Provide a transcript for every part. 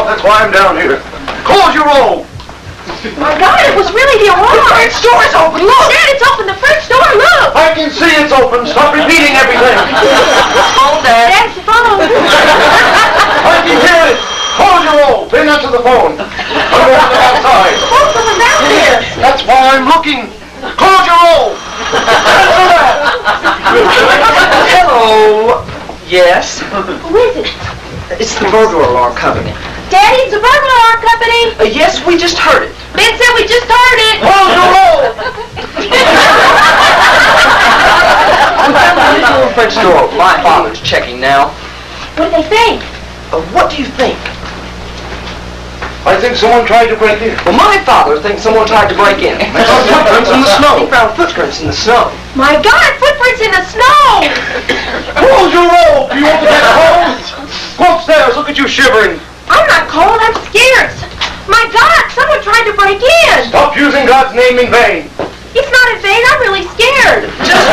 That's why I'm down here. Close your roll. My God, it was really the alarm. The French door's open, look! Dad, it's open, the French door, look! I can see it's open. Stop repeating everything. Phone, Dad. Dad's the phone. I can hear it. Close your roll. Pin that to the phone. I'm going to the outside. The phone someone's out there. That's why I'm looking. Close your roll. Answer that. Hello. Yes? Who is it? It's the burglar alarm company. Daddy, it's a burglar alarm company. Yes, we just heard it. Ben said we just heard it. Close your roll. We found the little French door. My father's checking now. What do they think? What do you think? I think someone tried to break in. Well, my father thinks someone tried to break in. I found footprints in the snow. He found footprints in the snow. My God, footprints in the snow. Close your roll. Do you want to get cold? Go upstairs. Look at you shivering. I'm not cold, I'm scared. My God, someone tried to break in. Stop using God's name in vain. It's not in vain, I'm really scared. Just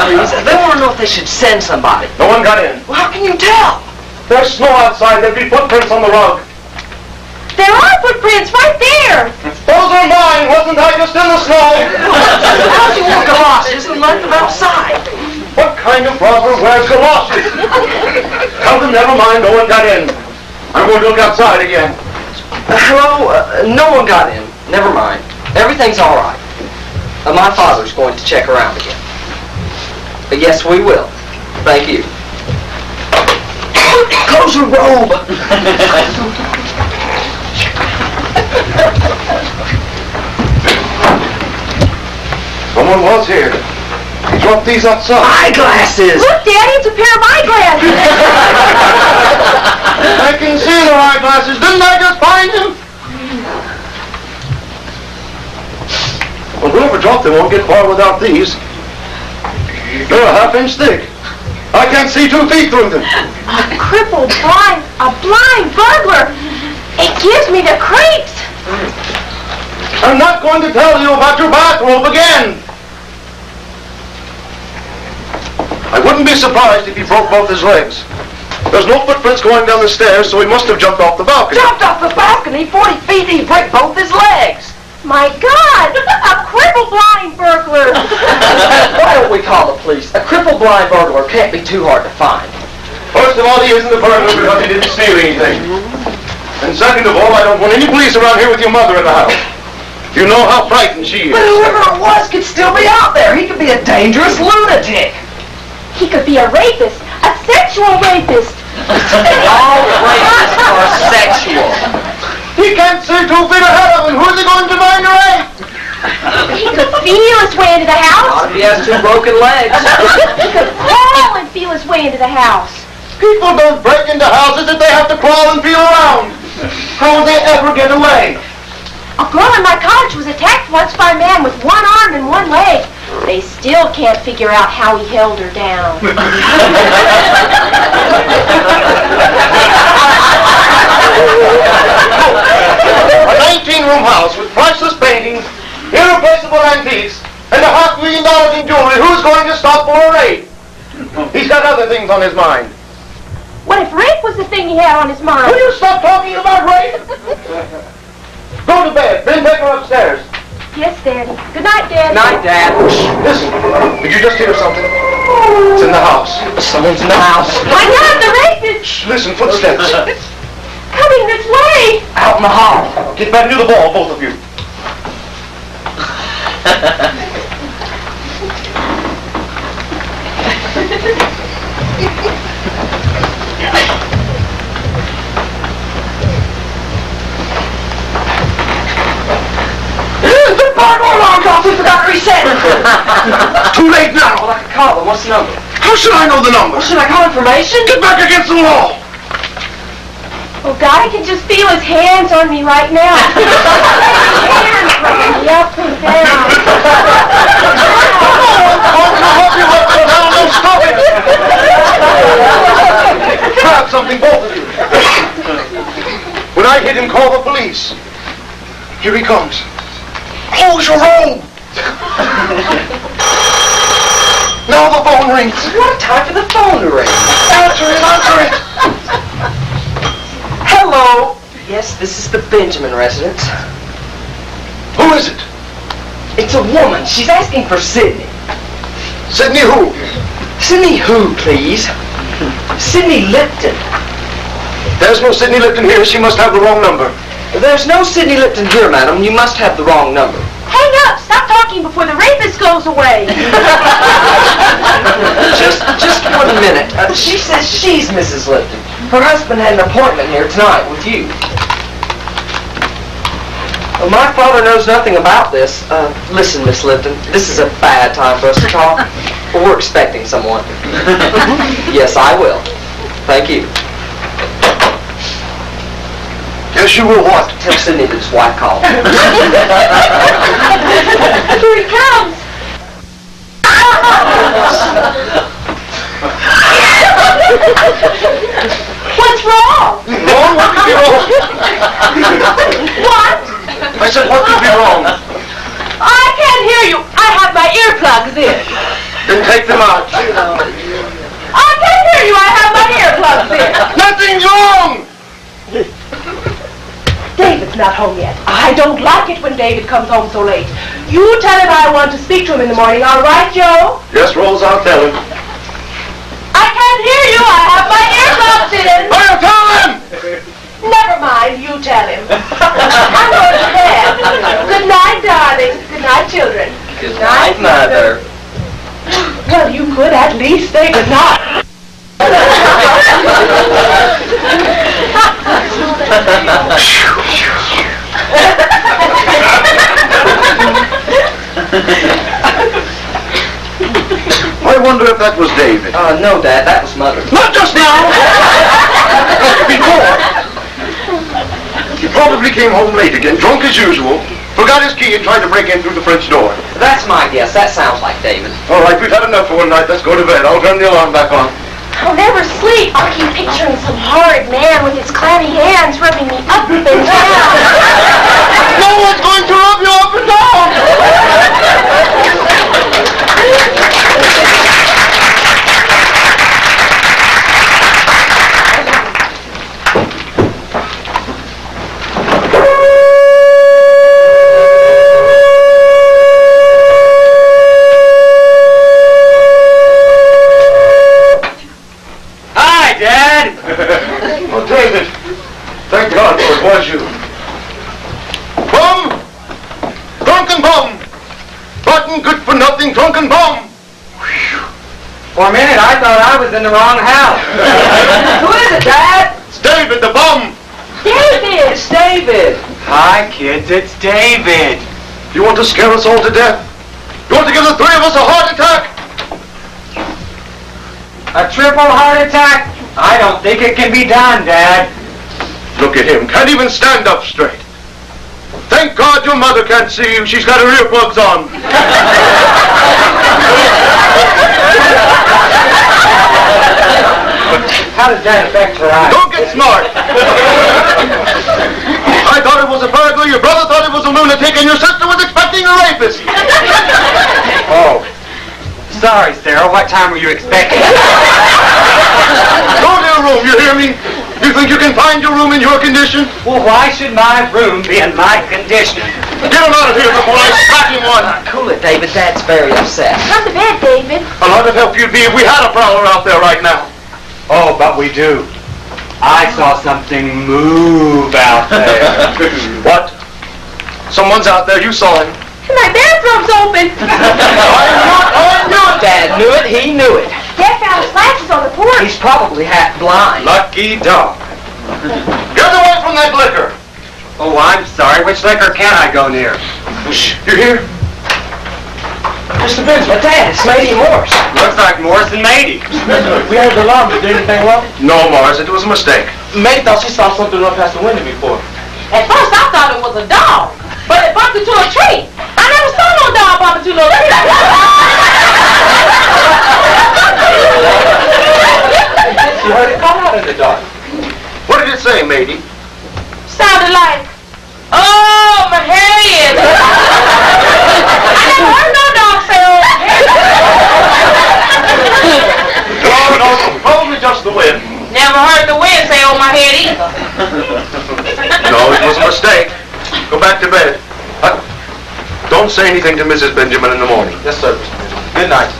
please. They want to know if they should send somebody. No one got in. Well, how can you tell? There's snow outside. There'd be footprints on the rug. There are footprints right there. Those are mine. Wasn't I just in the snow? How'd you wear galoshes and left them outside? What kind of robber wears galoshes? Tell them never mind. No one got in. I'm going to look outside again. Hello? No one got in. Never mind. Everything's all right. My father's going to check around again. Yes, we will. Thank you. Close your robe! Someone was here. He dropped these outside. Eyeglasses! Look, Daddy, it's a pair of eyeglasses. I can see their eyeglasses. Didn't I just find them? Well, whoever dropped them won't get far without these. They're a half-inch thick. I can't see 2 feet through them. A crippled, blind burglar. It gives me the creeps. I'm not going to tell you about your bathrobe again. I wouldn't be surprised if he broke both his legs. There's no footprints going down the stairs, so he must have jumped off the balcony. Jumped off the balcony 40 feet and he broke both his legs! My God, a crippled blind burglar. Why don't we call the police? A crippled blind burglar can't be too hard to find. First of all, he isn't a burglar because he didn't steal anything. And second of all, I don't want any police around here with your mother in the house. You know how frightened she is. But whoever it was could still be out there. He could be a dangerous lunatic. He could be a rapist, a sexual rapist. All rapists are sexual. He can't see 2 feet ahead of him. Who's he going to find to rape? He could feel his way into the house. Not if he has 2 broken legs. He could crawl and feel his way into the house. People don't break into houses if they have to crawl and feel around. How would they ever get away? A girl in my college was attacked once by a man with 1 arm and 1 leg. They still can't figure out how he held her down. A 19-room house with priceless paintings, irreplaceable antiques, and $500,000 in jewelry. Who's going to stop for a raid? He's got other things on his mind. What if rape was the thing he had on his mind? Will you stop talking about rape? Go to bed. Ben, take her upstairs. Yes, Daddy. Good night, Daddy. Night, Dad. Listen, did you just hear something? It's in the house. Someone's in the house. My God, the rapist! Shh, listen, footsteps. Coming this way! Out in the hall. Get back near the wall, both of you. We forgot to reset. Too late now. Well, I can call them. What's the number? How should I know the number? Should I call information? Get back against the wall. Oh, God, I can just feel his hands on me right now. His hands running me up and down. Stop it! Grab something, both of you. When I hit him, call the police. Here he comes. Close your robe! Now the phone rings. What time for the phone to ring? Answer it, answer it! Hello. Yes, this is the Benjamin residence. Who is it? It's a woman. She's asking for Sidney. Sidney who? Sidney who, please? Sidney Lipton. There's no Sidney Lipton here. She must have the wrong number. There's no Sidney Lipton here, madam. You must have the wrong number. Hang up! Stop talking before the rapist goes away. Just 1 minute. She says she's Mrs. Lipton. Her husband had an appointment here tonight with you. Well, my father knows nothing about this. Listen, Miss Lipton, this is a bad time for us to talk. But we're expecting someone. Yes, I will. Thank you. Yes, you will what? Tell Sidney that his wife called. Here he comes. What's wrong? Wrong? What could be wrong? What? I said, what could be wrong? I can't hear you. I have my earplugs in. Then take them out. I can't hear you. I have my earplugs in. Nothing's wrong! David's not home yet. I don't like it when David comes home so late. You tell him I want to speak to him in the morning, all right, Joe? Yes, Rose, I'll tell him. I can't hear you. I have my earplugs in. I'll tell him! Never mind, you tell him. I'm going to bed. Good night, darling. Good night, children. Good night, Mother. Well, you could at least say good night. I wonder if that was David. No, Dad, that was Mother. Not just now! Before. He probably came home late again, drunk as usual, forgot his key and tried to break in through the French door. That's my guess. That sounds like David. All right, we've had enough for one night. Let's go to bed. I'll turn the alarm back on. I'll never sleep. I keep picturing some horrid man with his clammy hands rubbing me up and down. No one's going to rub you up and down! Oh, David! Thank God for it was you. Bum! Drunken bum! Rotten, good for nothing, drunken bum! For a minute, I thought I was in the wrong house. Who is it, Dad? It's David, the bum! David! It's David. Hi, kids, it's David. You want to scare us all to death? You want to give the three of us a heart attack? A triple heart attack? I don't think it can be done, Dad. Look at him, can't even stand up straight. Thank God your mother can't see you. She's got her earplugs on. How does that affect her eyes? Don't get smart. I thought it was a burglar, your brother thought it was a lunatic, and your sister was expecting a rapist. Oh. Sorry, Sarah. What time were you expecting? Go to your room, you hear me? You think you can find your room in your condition? Well, why should my room be in my condition? Get him out of here before I slap him one. Cool it, David. Dad's very upset. Come to bed, David. A lot of help you'd be if we had a prowler out there right now. Oh, but we do. I saw something move out there. What? Someone's out there, you saw him. My bathroom's open. I knew it! Dad knew it. He knew it. Dad found his glasses on the porch. He's probably half blind. Lucky dog. Get away from that liquor! Oh, I'm sorry. Which liquor can I go near? Shh, you hear? Mr. Benjamin, Dad, it's Matey Morse. Looks like Morris and Matey. We had the alarm. Did anything wrong? No, Mars, it was a mistake. May thought she saw something run past the window before. At first I thought it was a dog, but it bumped into a tree. I never saw no dog bump into no tree. You heard it call out in the dark. What did it say, matey? Sounded like, oh, my head. I never heard no dog say, oh, my head. No, probably just the wind. Never heard the wind say, oh, my head either. No, it was a mistake. Go back to bed. Don't say anything to Mrs. Benjamin in the morning. Yes, sir. Good night.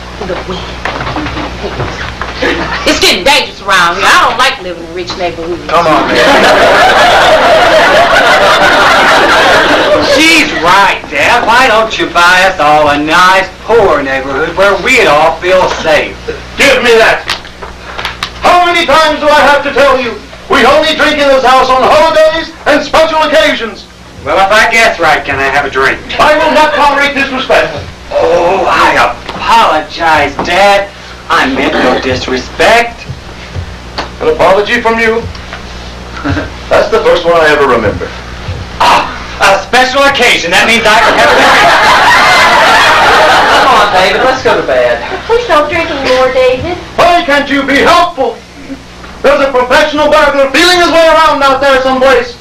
It's getting dangerous around here. I don't like living in rich neighborhoods. Come on, man. She's right, Dad. Why don't you buy us all a nice, poor neighborhood where we'd all feel safe? Give me that. How many times do I have to tell you? We only drink in this house on holidays and special occasions. Well, if I guess right, can I have a drink? I will not tolerate disrespect. Oh, I apologize, Dad. I meant no disrespect. An apology from you? That's the first one I ever remember. A special occasion. That means I can have a drink. Come on, David, let's go to bed. Please don't drink anymore, David. Why can't you be helpful? There's a professional burglar feeling his way around out there someplace.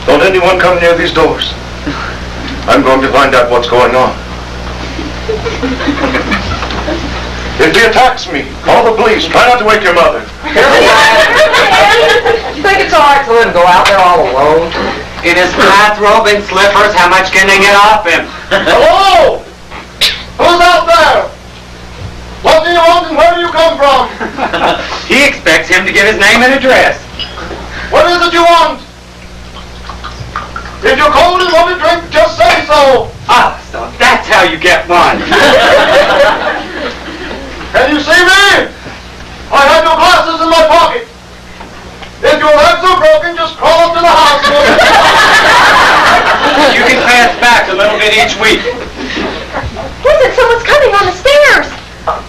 Don't anyone come near these doors. I'm going to find out what's going on. If he attacks me, call the police. Try not to wake your mother. You think it's all right to let him go out there all alone? In his bathrobe and slippers, how much can they get off him? Hello? Who's out there? What do you want and where do you come from? He expects him to give his name and address. What is it you want? If you're cold and want a drink, just say so. Ah, so that's how you get one. Can you see me? I have your glasses in my pocket. If your legs are broken, just crawl up to the house. You can pay us back a little bit each week. Listen, someone's coming on the stairs.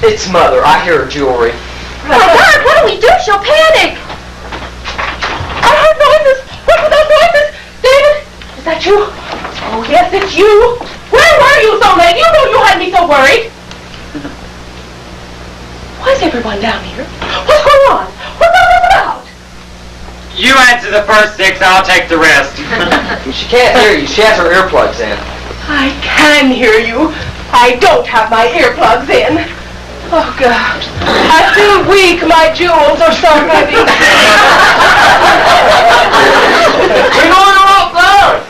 It's Mother. I hear her jewelry. My God, what do we do? She'll panic. I heard noises. What were those noises? David, is that you? Oh, yes, it's you. Where were you so late? You knew you had me so worried. Why is everyone down here? What's going on? What's all this about? You answer the first 6, I'll take the rest. She can't hear you. She has her earplugs in. I can hear you. I don't have my earplugs in. Oh, God. I feel weak. My jewels are so heavy. We know you're out there.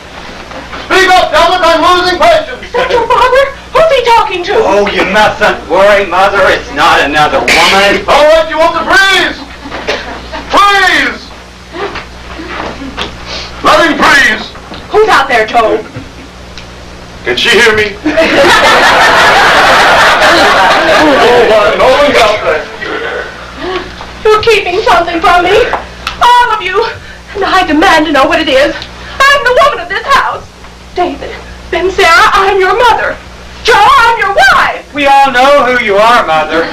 Speak up, Delbert. I'm losing patience. Is that your father? Who's he talking to? Oh, you mustn't worry, Mother. It's not another woman. All right, you want to freeze? Freeze! Let him freeze. Who's out there, Toad? Can she hear me? No one's out there. You're keeping something from me. All of you. And I demand to know what it is. I'm the woman of this house. David, Ben Sarah, I'm your mother. Joe, I'm your wife. We all know who you are, Mother.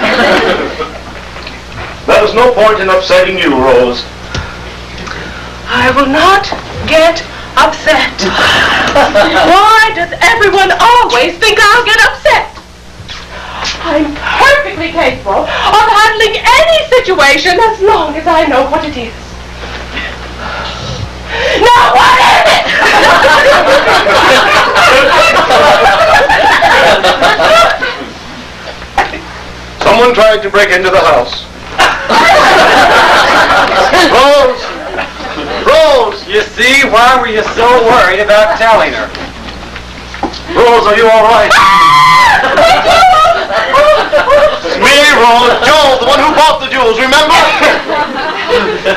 There's no point in upsetting you, Rose. I will not get upset. Why does everyone always think I'll get upset? I'm perfectly capable of handling any situation as long as I know what it is. Now what is it? Someone tried to break into the house. Rose! Rose! You see, why were you so worried about telling her? Rose, are you all right? It's me, Rose. Joel, the one who bought the jewels, remember?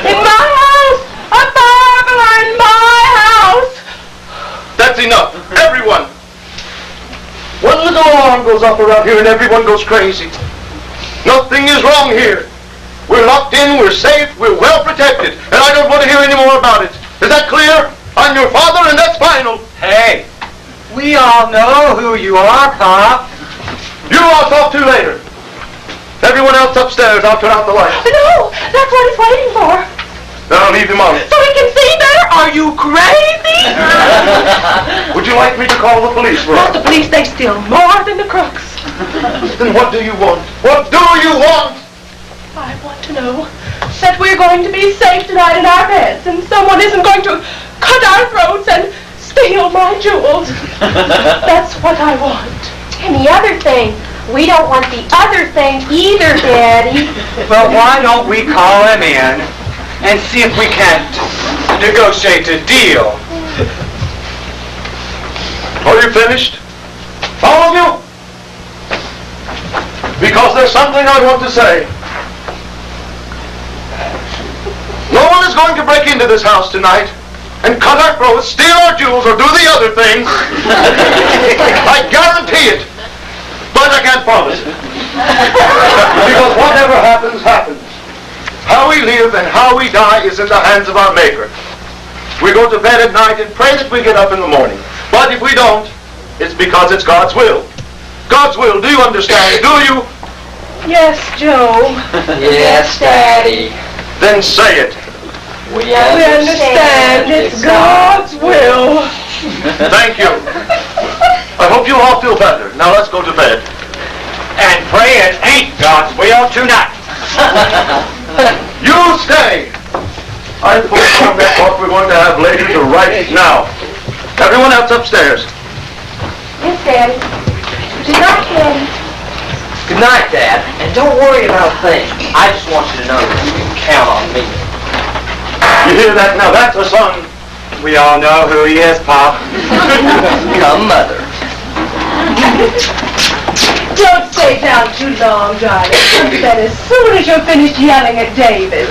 In my house! A burglar in my house! That's enough. Everyone. One little alarm goes up around here and everyone goes crazy. Nothing is wrong here. We're locked in, we're safe, we're well protected, and I don't want to hear any more about it. Is that clear? I'm your father, and that's final. Hey, we all know who you are, Pop. You I'll talk to later. Everyone else upstairs, I'll turn out the lights. No, that's what he's waiting for. Then I'll leave him on. So he can see better? Are you crazy? Would you like me to call the police, Not Ron? the police, they steal more than the crooks. Then what do you want? What do you want? I want to know that we're going to be safe tonight in our beds and someone isn't going to cut our throats and steal my jewels. That's what I want. And the other thing, we don't want the other thing either, Daddy. Well, why don't we call him in and see if we can't negotiate a deal? Are you finished? All of you? Because there's something I want to say. No one is going to break into this house tonight and cut our throats, steal our jewels, or do the other thing. I guarantee it. But I can't promise it. Because whatever happens, happens. How we live and how we die is in the hands of our Maker. We go to bed at night and pray that we get up in the morning. But if we don't, it's because it's God's will. God's will, do you understand? Do you? Yes, Joe. Yes, Daddy. Then say it. We We understand it's God's will. Thank you. I hope you all feel better. Now let's go to bed. And pray it ain't God's will tonight. You stay. I postponed that talk we're going to have later to right now. Everyone else upstairs. Yes, Daddy. Good night, Daddy. Good night, Dad. And don't worry about a thing. I just want you to know that you can count on me. You hear that? Now that's a son. We all know who he is, Pop. Come, Mother. Don't stay down too long, darling. Then as soon as you're finished yelling at David.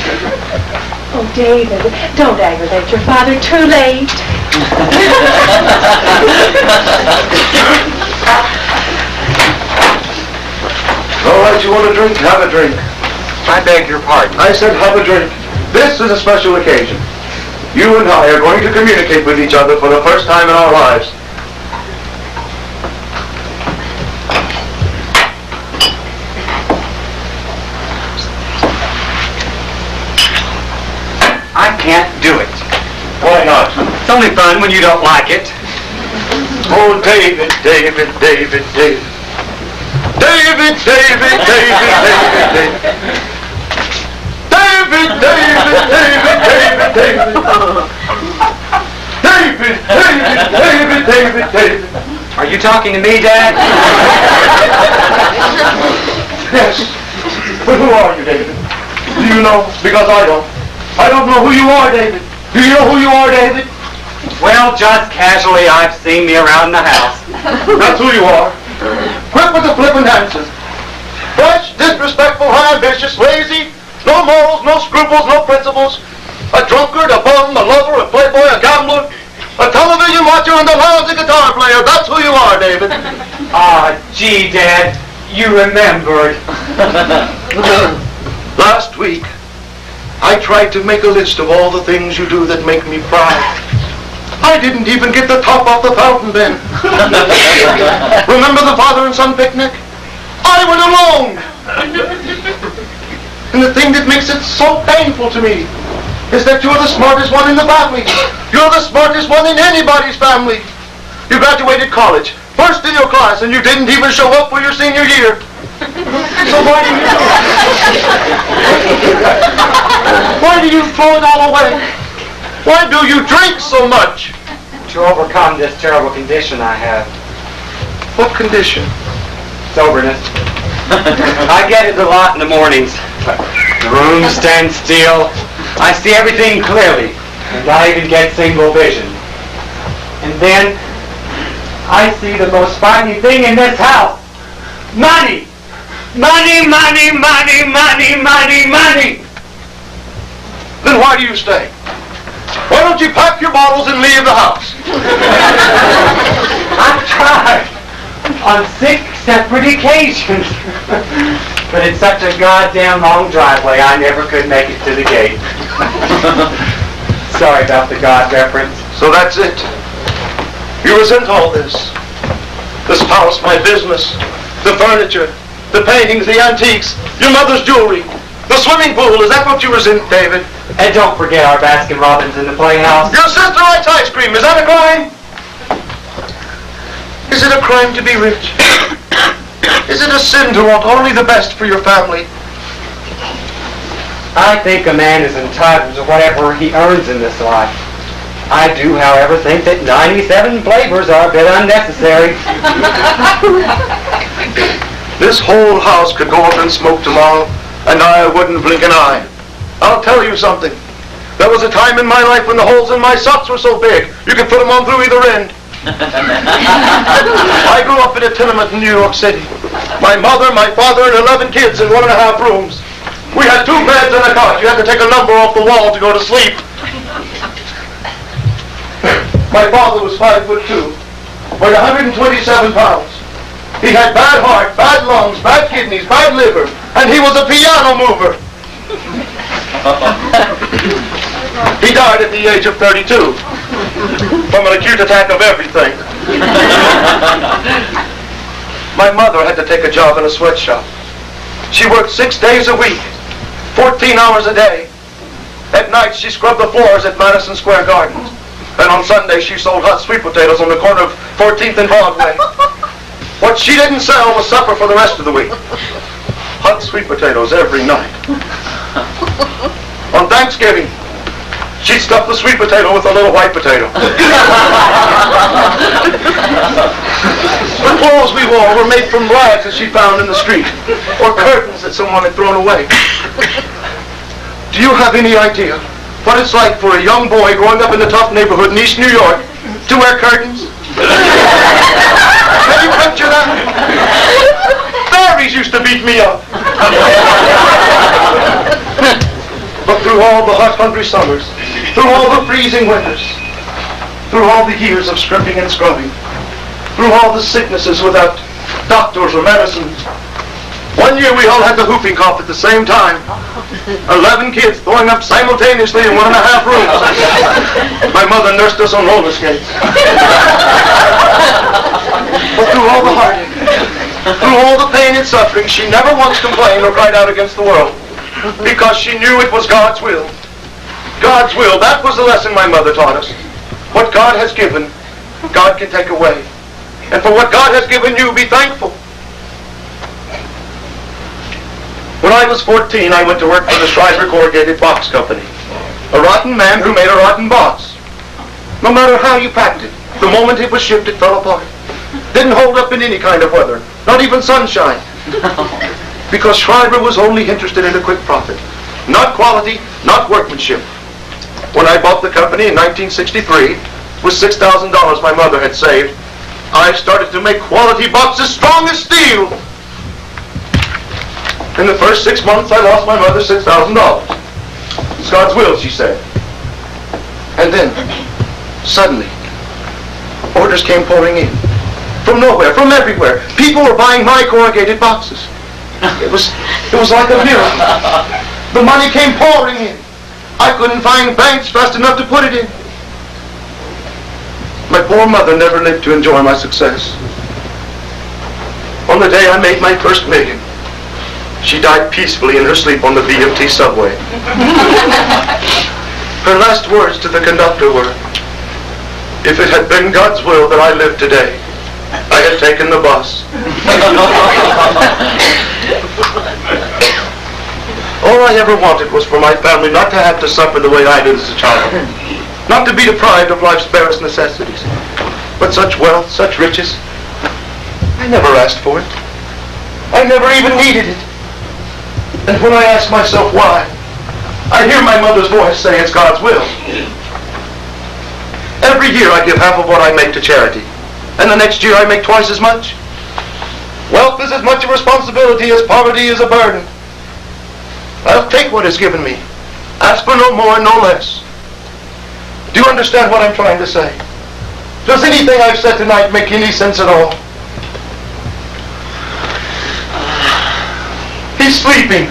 Oh, David, don't aggravate your father too late. All right, you want a drink? Have a drink. I beg your pardon. I said have a drink. This is a special occasion. You and I are going to communicate with each other for the first time in our lives. I can't do it. Why not? It's only fun when you don't like it. Oh, David, David, David, David. David, David, David, David, David. David, David, David, David, David. David, David, David, David, David. Are you talking to me, Dad? Yes. But who are you, David? Do you know? Because I don't. I don't know who you are, David. Do you know who you are, David? Well, just casually, I've seen me around the house. That's who you are. Quit with the flippant answers. Fresh, disrespectful, high-ambitious, lazy, no morals, no scruples, no principles. A drunkard, a bum, a lover, a playboy, a gambler, a television watcher, and a lousy guitar player. That's who you are, David. Ah, gee, Dad, you remembered. Last week, I tried to make a list of all the things you do that make me proud. I didn't even get the top off the fountain pen. Remember the father and son picnic? I went alone. And the thing that makes it so painful to me is that you're the smartest one in the family. You're the smartest one in anybody's family. You graduated college, first in your class, and you didn't even show up for your senior year. So why do you throw it all away? Why do you drink so much? To overcome this terrible condition I have. What condition? Soberness. I get it a lot in the mornings. The room stands still. I see everything clearly. And I even get single vision. And then I see the most frightening thing in this house. Money! Money, money, money, money, money, money! Then why do you stay? Why don't you pack your bottles and leave the house? I've tried on 6 separate occasions. But it's such a goddamn long driveway, I never could make it to the gate. Sorry about the God reference. So that's it. You resent all this. This house, my business, The furniture, the paintings, the antiques, your mother's jewelry, the swimming pool. Is that what you resent, David? And don't forget our Baskin-Robbins in the playhouse. Your sister likes ice cream. Is that a crime? Is it a crime to be rich? Is it a sin to want only the best for your family? I think a man is entitled to whatever he earns in this life. I do, however, think that 97 flavors are a bit unnecessary. This whole house could go up in smoke tomorrow, and I wouldn't blink an eye. I'll tell you something. There was a time in my life when the holes in my socks were so big, you could put them on through either end. I grew up in a tenement in New York City. My mother, my father, and 11 kids in 1.5 rooms. We had 2 beds and a cot. You had to take a number off the wall to go to sleep. My father was 5'2", weighed 127 pounds. He had bad heart, bad lungs, bad kidneys, bad liver, and he was a piano mover. He died at the age of 32 from an acute attack of everything. My mother had to take a job in a sweatshop. She worked 6 days a week, 14 hours a day. At night, she scrubbed the floors at Madison Square Garden. And on Sunday, she sold hot sweet potatoes on the corner of 14th and Broadway. What she didn't sell was supper for the rest of the week. Hot sweet potatoes every night. On Thanksgiving, she'd stuff the sweet potato with a little white potato. The clothes we wore were made from rags that she found in the street, or curtains that someone had thrown away. Do you have any idea what it's like for a young boy growing up in a tough neighborhood in East New York to wear curtains? Can you picture that? Fairies used to beat me up. But through all the hot, hungry summers, through all the freezing winters, through all the years of scrimping and scrubbing, through all the sicknesses without doctors or medicines, one year we all had the whooping cough at the same time. 11 kids throwing up simultaneously in 1.5 rooms. My mother nursed us on roller skates. But through all the heartache, through all the pain and suffering, she never once complained or cried out against the world, because she knew it was God's will. God's will, that was the lesson my mother taught us. What God has given, God can take away. And for what God has given you, be thankful. When I was 14, I went to work for the Schreiber Corrugated Box Company. A rotten man who made a rotten box. No matter how you packed it, the moment it was shipped, it fell apart. Didn't hold up in any kind of weather, not even sunshine. Because Schreiber was only interested in a quick profit. Not quality, not workmanship. When I bought the company in 1963, with $6,000 my mother had saved, I started to make quality boxes strong as steel. In the first 6 months, I lost my mother $6,000. It's God's will, she said. And then, suddenly, orders came pouring in. From nowhere, from everywhere. People were buying my corrugated boxes. It was like a miracle. The money came pouring in. I couldn't find banks fast enough to put it in. My poor mother never lived to enjoy my success. On the day I made my first million, she died peacefully in her sleep on the BMT subway. Her last words to the conductor were, "If it had been God's will that I lived today, I had taken the bus." All I ever wanted was for my family not to have to suffer the way I did as a child. Not to be deprived of life's barest necessities. But such wealth, such riches, I never asked for it. I never even needed it. And when I ask myself why, I hear my mother's voice say it's God's will. Every year I give half of what I make to charity. And the next year I make twice as much. Wealth is as much a responsibility as poverty is a burden. I'll take what is given me. Ask for no more, no less. Do you understand what I'm trying to say? Does anything I've said tonight make any sense at all? He's sleeping.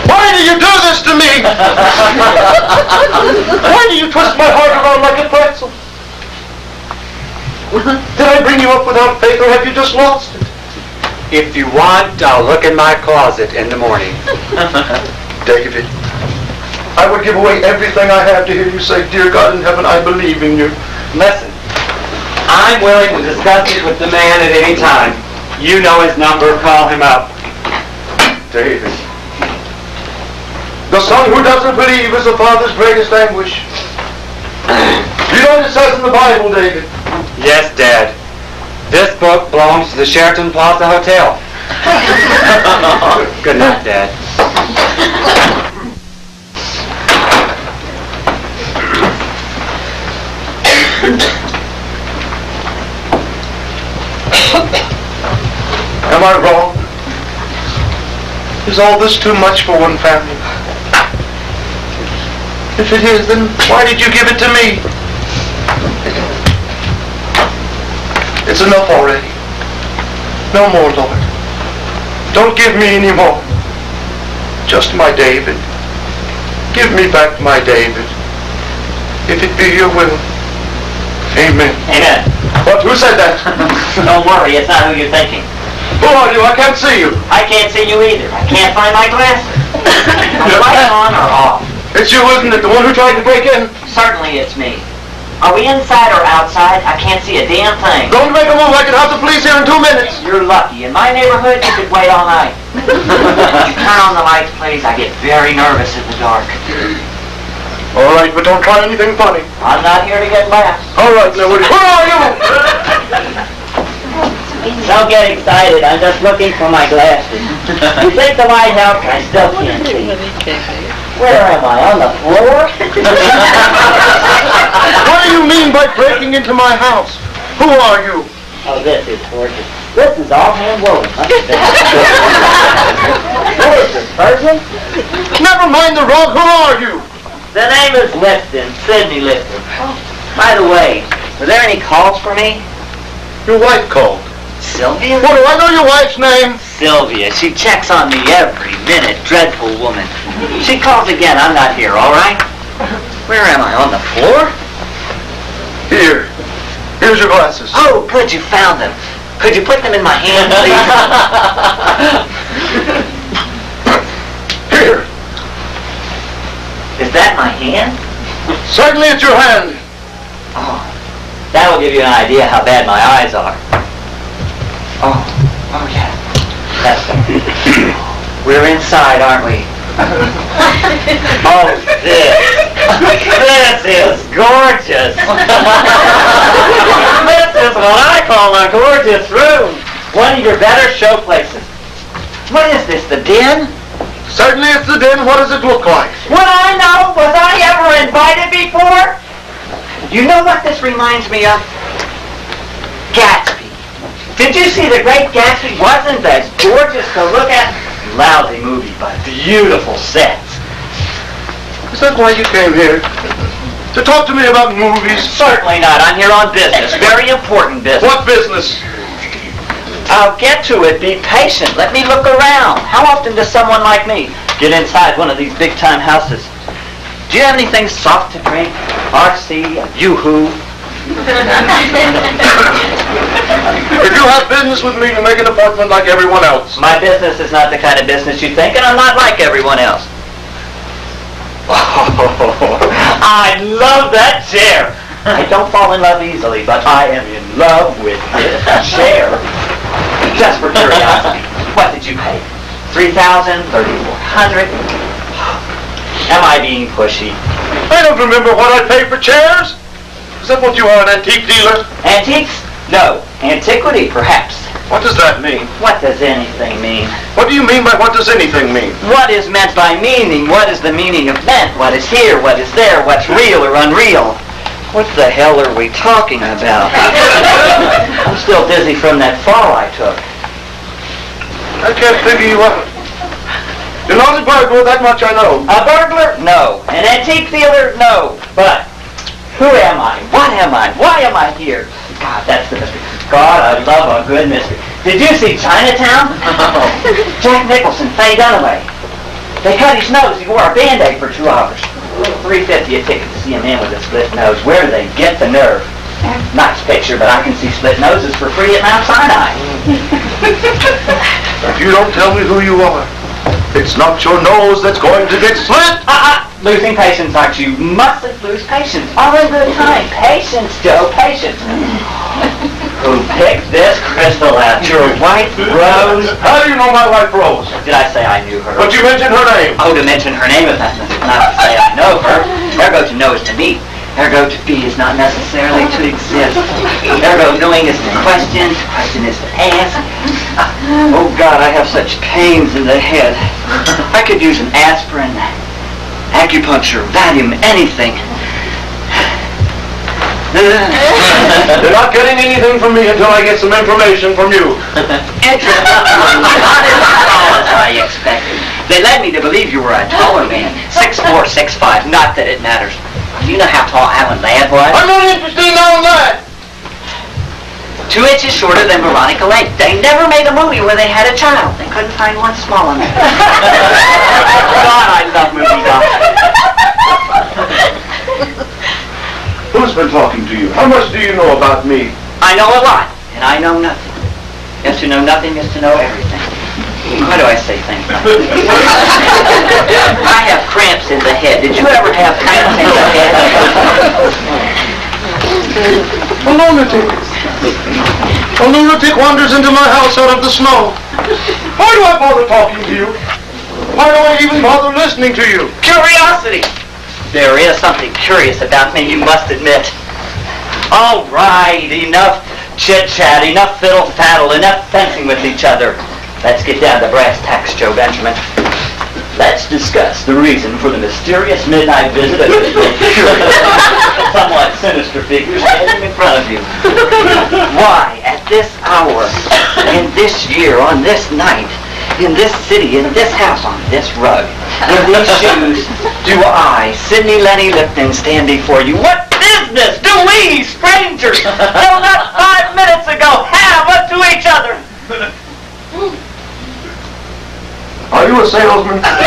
Why do you do this to me? Why do you twist my heart around like a pretzel? Did I bring you up without faith, or have you just lost it? If you want, I'll look in my closet in the morning. David, I would give away everything I have to hear you say, "Dear God in heaven, I believe in you." Listen, I'm willing to discuss it with the man at any time. You know his number, call him up. David, the son who doesn't believe is the father's greatest anguish. You know what it says in the Bible, David? Yes, Dad. This book belongs to the Sheraton Plaza Hotel. Good night, Dad. Am I wrong? Is all this too much for one family? If it is, then why did you give it to me? It's enough already. No more, Lord. Don't give me any more. Just my David. Give me back my David. If it be your will. Amen. Amen. What? Who said that? Don't worry, it's not who you're thinking. Who are you? I can't see you. I can't see you either. I can't find my glasses. Are the lights on or off? It's you, isn't it? The one who tried to break in? Certainly it's me. Are we inside or outside? I can't see a damn thing. Don't make a move. I can have the police here in 2 minutes. You're lucky. In my neighborhood, you could wait all night. Turn on the lights, please. I get very nervous in the dark. All right, but don't try anything funny. I'm not here to get laughs. All right, now, who are you? Don't get excited. I'm just looking for my glasses. You think the light helps? I still can't see. Where am I? On the floor? What do you mean by breaking into my house? Who are you? Oh, this is gorgeous. This is all hand woven. What is this, Persian? Never mind the rug. Who are you? The name is Lifton, Sidney Lifton. By the way, were there any calls for me? Your wife called. Sylvia? What, do I know your wife's name? Sylvia. She checks on me every minute. Dreadful woman. She calls again. I'm not here, all right? Where am I? On the floor? Here. Here's your glasses. Oh, good. You found them. Could you put them in my hand, please? Here. Is that my hand? Certainly it's your hand. Oh, that will give you an idea how bad my eyes are. Oh yeah. That's it. We're inside, aren't we? Oh, this is gorgeous. This is what I call a gorgeous room. One of your better show places. What is this, the den? Certainly it's the den. What does it look like? Would I know? Was I ever invited before? You know what this reminds me of? Gatsby. Did you see The Great Gatsby? Wasn't that gorgeous to look at? Lousy movie, but beautiful sets. Is that why you came here? To talk to me about movies? Certainly not. I'm here on business. Very important business. What business? I'll get to it. Be patient. Let me look around. How often does someone like me get inside one of these big-time houses? Do you have anything soft to drink? RC, Yoo-hoo? If you have business with me, you make an appointment like everyone else. My business is not the kind of business you think, and I'm not like everyone else. Oh, I love that chair. I don't fall in love easily, but I am in love with this chair. Just for curiosity, what did you pay? $3,000? $3,400? Am I being pushy? I don't remember what I paid for chairs. Is that what you are, an antique dealer? Antiques? No. Antiquity, perhaps. What does that mean? What does anything mean? What do you mean by what does anything mean? What is meant by meaning? What is the meaning of meant? What is here? What is there? What's real or unreal? What the hell are we talking about? I'm still dizzy from that fall I took. I can't figure you out. You're not a burglar, that much I know. A burglar? No. An antique dealer? No. But who am I? What am I? Why am I here? God, that's the mystery. God, I love a good mystery. Did you see Chinatown? Jack Nicholson, Faye Dunaway. They cut his nose. He wore a Band-Aid for 2 hours. $3.50 a ticket to see a man with a split nose. Where do they get the nerve? Nice picture, but I can see split noses for free at Mount Sinai. If you don't tell me who you are, it's not your nose that's going to get slit. Losing patience, aren't you? Mustn't lose patience. All in good time. Patience, Joe, patience. Who picked this crystal out? Your white rose? How do you know my wife Rose? Did I say I knew her? But you mentioned her name. Oh, to mention her name is not to say I know her. Ergo to know is to meet. Ergo to be is not necessarily to exist. Ergo knowing is to question is to ask. Oh God, I have such pains in the head. I could use an aspirin, acupuncture, Valium, anything. You're not getting anything from me until I get some information from you. Interest? Not as tall as I expected. They led me to believe you were a taller man. 6'4", 6'5". Not that it matters. Do you know how tall Alan Ladd was? I'm not interested in all that. 2 inches shorter than Veronica Lake. They never made a movie where they had a child. They couldn't find one small enough. God, I love movie docs. Who's been talking to you? How much do you know about me? I know a lot, and I know nothing. Yes, to know nothing is to know everything. Why do I say things like that? I have cramps in the head. Did you ever have cramps in the head? A lunatic. A lunatic wanders into my house out of the snow. Why do I bother talking to you? Why do I even bother listening to you? Curiosity. There is something curious about me, you must admit. All right, enough chit-chat, enough fiddle-faddle, enough fencing with each other. Let's get down to brass tacks, Joe Benjamin. Let's discuss the reason for the mysterious midnight visit of this somewhat sinister figure standing in front of you. Why, at this hour, in this year, on this night, in this city, in this house, on this rug, in these shoes, do I, Sidney Lenny Lipton, stand before you? What business do we, strangers, till not 5 minutes ago, have unto each other? Are you a salesman? Because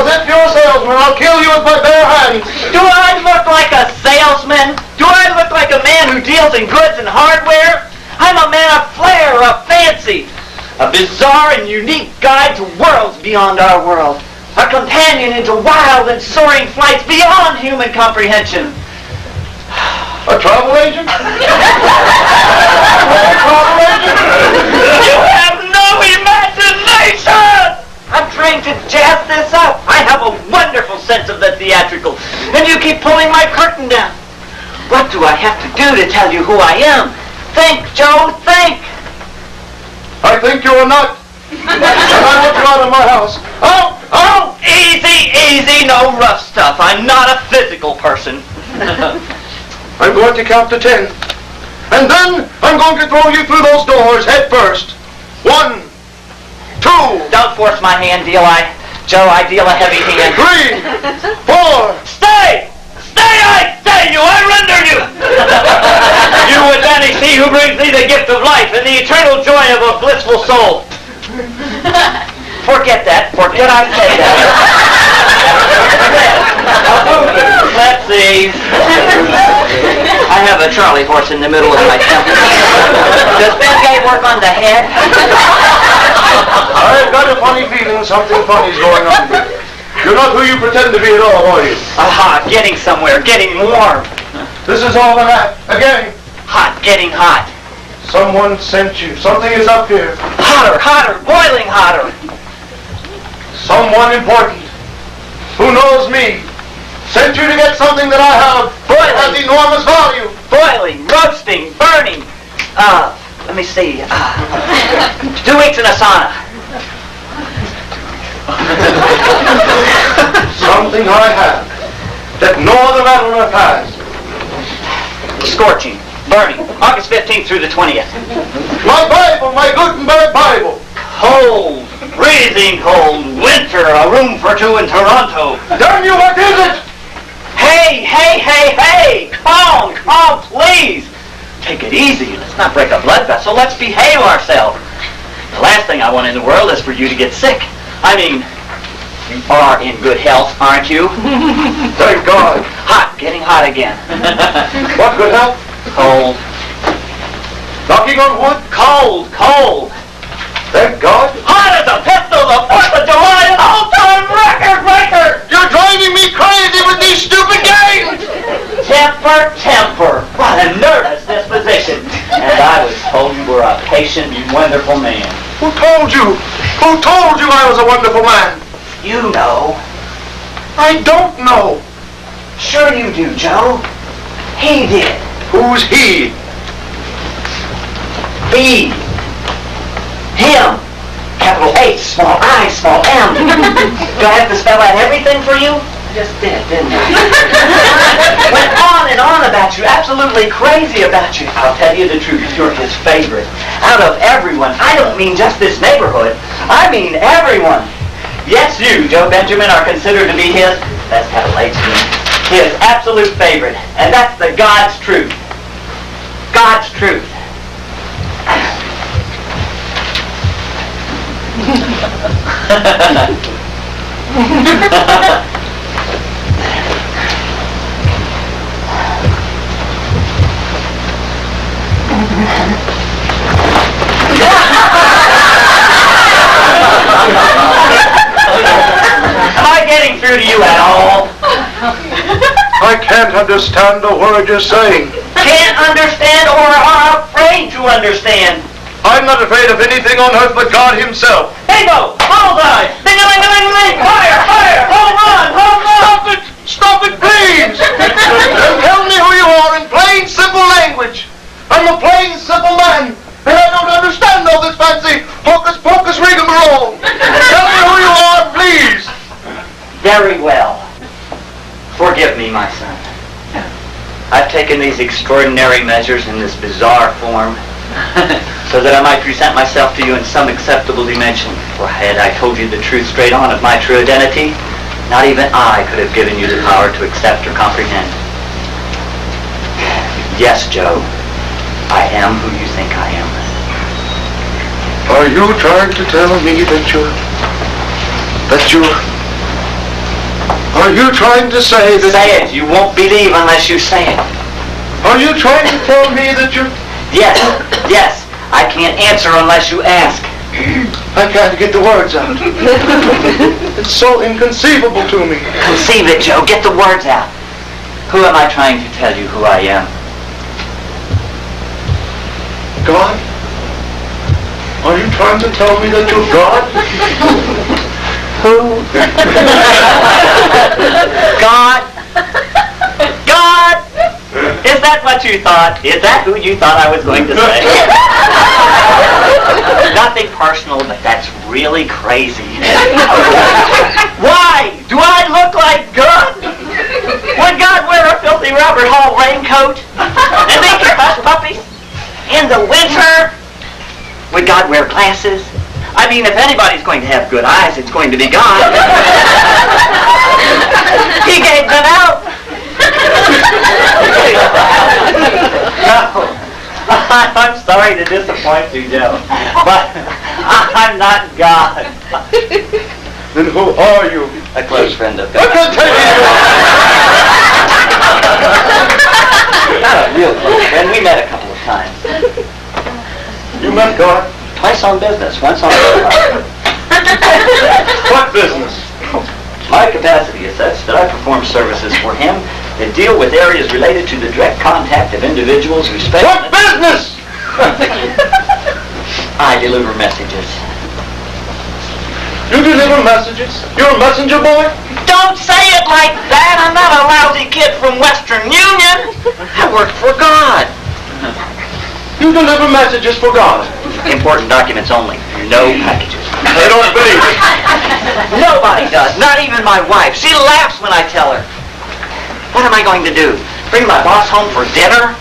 if you're a salesman, I'll kill you with my bare hands. Do I look like a salesman? Do I look like a man who deals in goods and hardware? I'm a man of flair, of fancy, a bizarre and unique guide to worlds beyond our world, a companion into wild and soaring flights beyond human comprehension. A travel agent? A travel agent? You have no imagination! I'm trying to jazz this up. I have a wonderful sense of the theatrical, and you keep pulling my curtain down. What do I have to do to tell you who I am? Think, Joe, think! I think you're a nut. And I want you out of my house. Oh! Easy, easy, no rough stuff. I'm not a physical person. I'm going to count to 10. And then I'm going to throw you through those doors head first. 1, 2. Don't force my hand, Joe, I deal a heavy hand. 3, 4. Stay! Stay, I say you! I render you! You would vanish he who brings thee the gift of life and the eternal joy of a blissful soul. Forget that. Forget I say that. Let's see. I have a Charlie horse in the middle of my temple. Does Ben Gay work on the head? I've got a funny feeling something funny's going on here. You're not who you pretend to be at all, are you? Aha, getting somewhere, getting warm. This is all that. Again. Hot, getting hot. Someone sent you. Something is up here. Hotter, hotter, boiling hotter. Someone important, who knows me, sent you to get something that I have that has enormous value. Boiling, roasting, burning. Let me see. 2 weeks in a sauna. Something I have that no other man on earth has. Scorching, burning. August 15th through the 20th. My Bible, my Gutenberg Bible. Cold, freezing cold, winter, a room for 2 in Toronto. Damn you, what is it? Hey, calm, please. Take it easy, let's not break a blood vessel, let's behave ourselves. The last thing I want in the world is for you to get sick. I mean, You are in good health, aren't you? Thank God. Hot, getting hot again. What good health? Cold. Knocking on wood? Cold, cold. Thank God. Hot as a pistol, the 4th of July, an all-time record breaker! You're driving me crazy with these stupid games! Temper, temper. What a nervous disposition. And I was told you were a patient and wonderful man. Who told you? Who told you I was a wonderful man? You know. I don't know. Sure you do, Joe. He did. Who's he? He. Him. Capital H, small I, small M. Do I have to spell out everything for you? I just did, didn't I? Went on and on about you, absolutely crazy about you. I'll tell you the truth, you're his favorite. Out of everyone, I don't mean just this neighborhood, I mean everyone. Yes, you, Joe Benjamin, are considered to be his, that's capital H, his absolute favorite. And that's the God's truth. God's truth. Am I getting through to you at all? I can't understand a word you're saying. Can't understand or are afraid to understand. I'm not afraid of anything on earth but God himself. Bingo! Bullseye! Ding-a-ling-a-ling-ling! Fire! Fire! Home run! Home run! Stop it! Stop it, please! And tell me who you are in plain, simple language. I'm a plain, simple man, and I don't understand all this fancy hocus-pocus rigmarole. Tell me who you are, please. Very well. Forgive me, my son. I've taken these extraordinary measures in this bizarre form so that I might present myself to you in some acceptable dimension. For had I told you the truth straight on of my true identity, not even I could have given you the power to accept or comprehend. Yes, Joe, I am who you think I am. Are you trying to tell me that you're... Are you trying to say that... Say it. You won't believe unless you say it. Are you trying to tell me that you're... Yes, yes. I can't answer unless you ask. I can't get the words out. It's so inconceivable to me. Conceive it, Joe. Get the words out. Who am I trying to tell you who I am? God? Are you trying to tell me that you're God? Who? God? God? Is that what you thought? Is that who you thought I was going to say? Nothing personal, but that's really crazy. Why? Do I look like God? Would God wear a filthy Robert Hall raincoat? And make your hush puppies? In the winter? Would God wear glasses? I mean, if anybody's going to have good eyes, it's going to be God. He gave them out. No. I'm sorry to disappoint you, Joe, but I'm not God. Then who are you? A close friend of I God. can't tell you. Not a real close friend. We met a couple of times. You met God? Twice on business, once on business. What business? My capacity is such that I perform services for him that deal with areas related to the direct contact of individuals who spend... What business? I deliver messages. You deliver messages? You're a messenger boy? Don't say it like that! I'm not a lousy kid from Western Union! I work for God! You deliver messages for God? Important documents only. No packages. I don't believe it. Nobody does. Not even my wife. She laughs when I tell her. What am I going to do? Bring my boss home for dinner?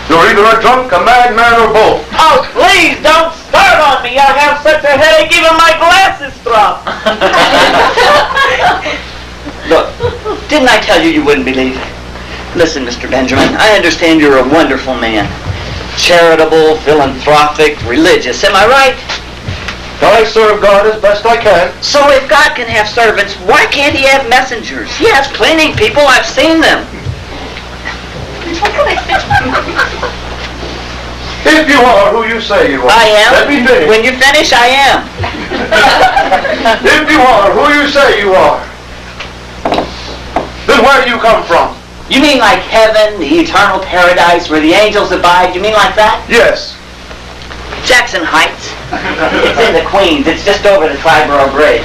You're either a drunk, a madman, or both. Oh, please don't start on me. I have such a headache even my glasses drop. Look, didn't I tell you you wouldn't believe it? Listen, Mr. Benjamin, I understand you're a wonderful man. Charitable, philanthropic, religious, am I right? I serve God as best I can. So if God can have servants, why can't he have messengers? He has cleaning people, I've seen them. If you are who you say you are. I am. Let me finish. When you finish, I am. If you are who you say you are, then where do you come from? You mean like heaven, the eternal paradise where the angels abide? You mean like that? Yes. Jackson Heights. It's in the Queens. It's just over the Triborough Bridge.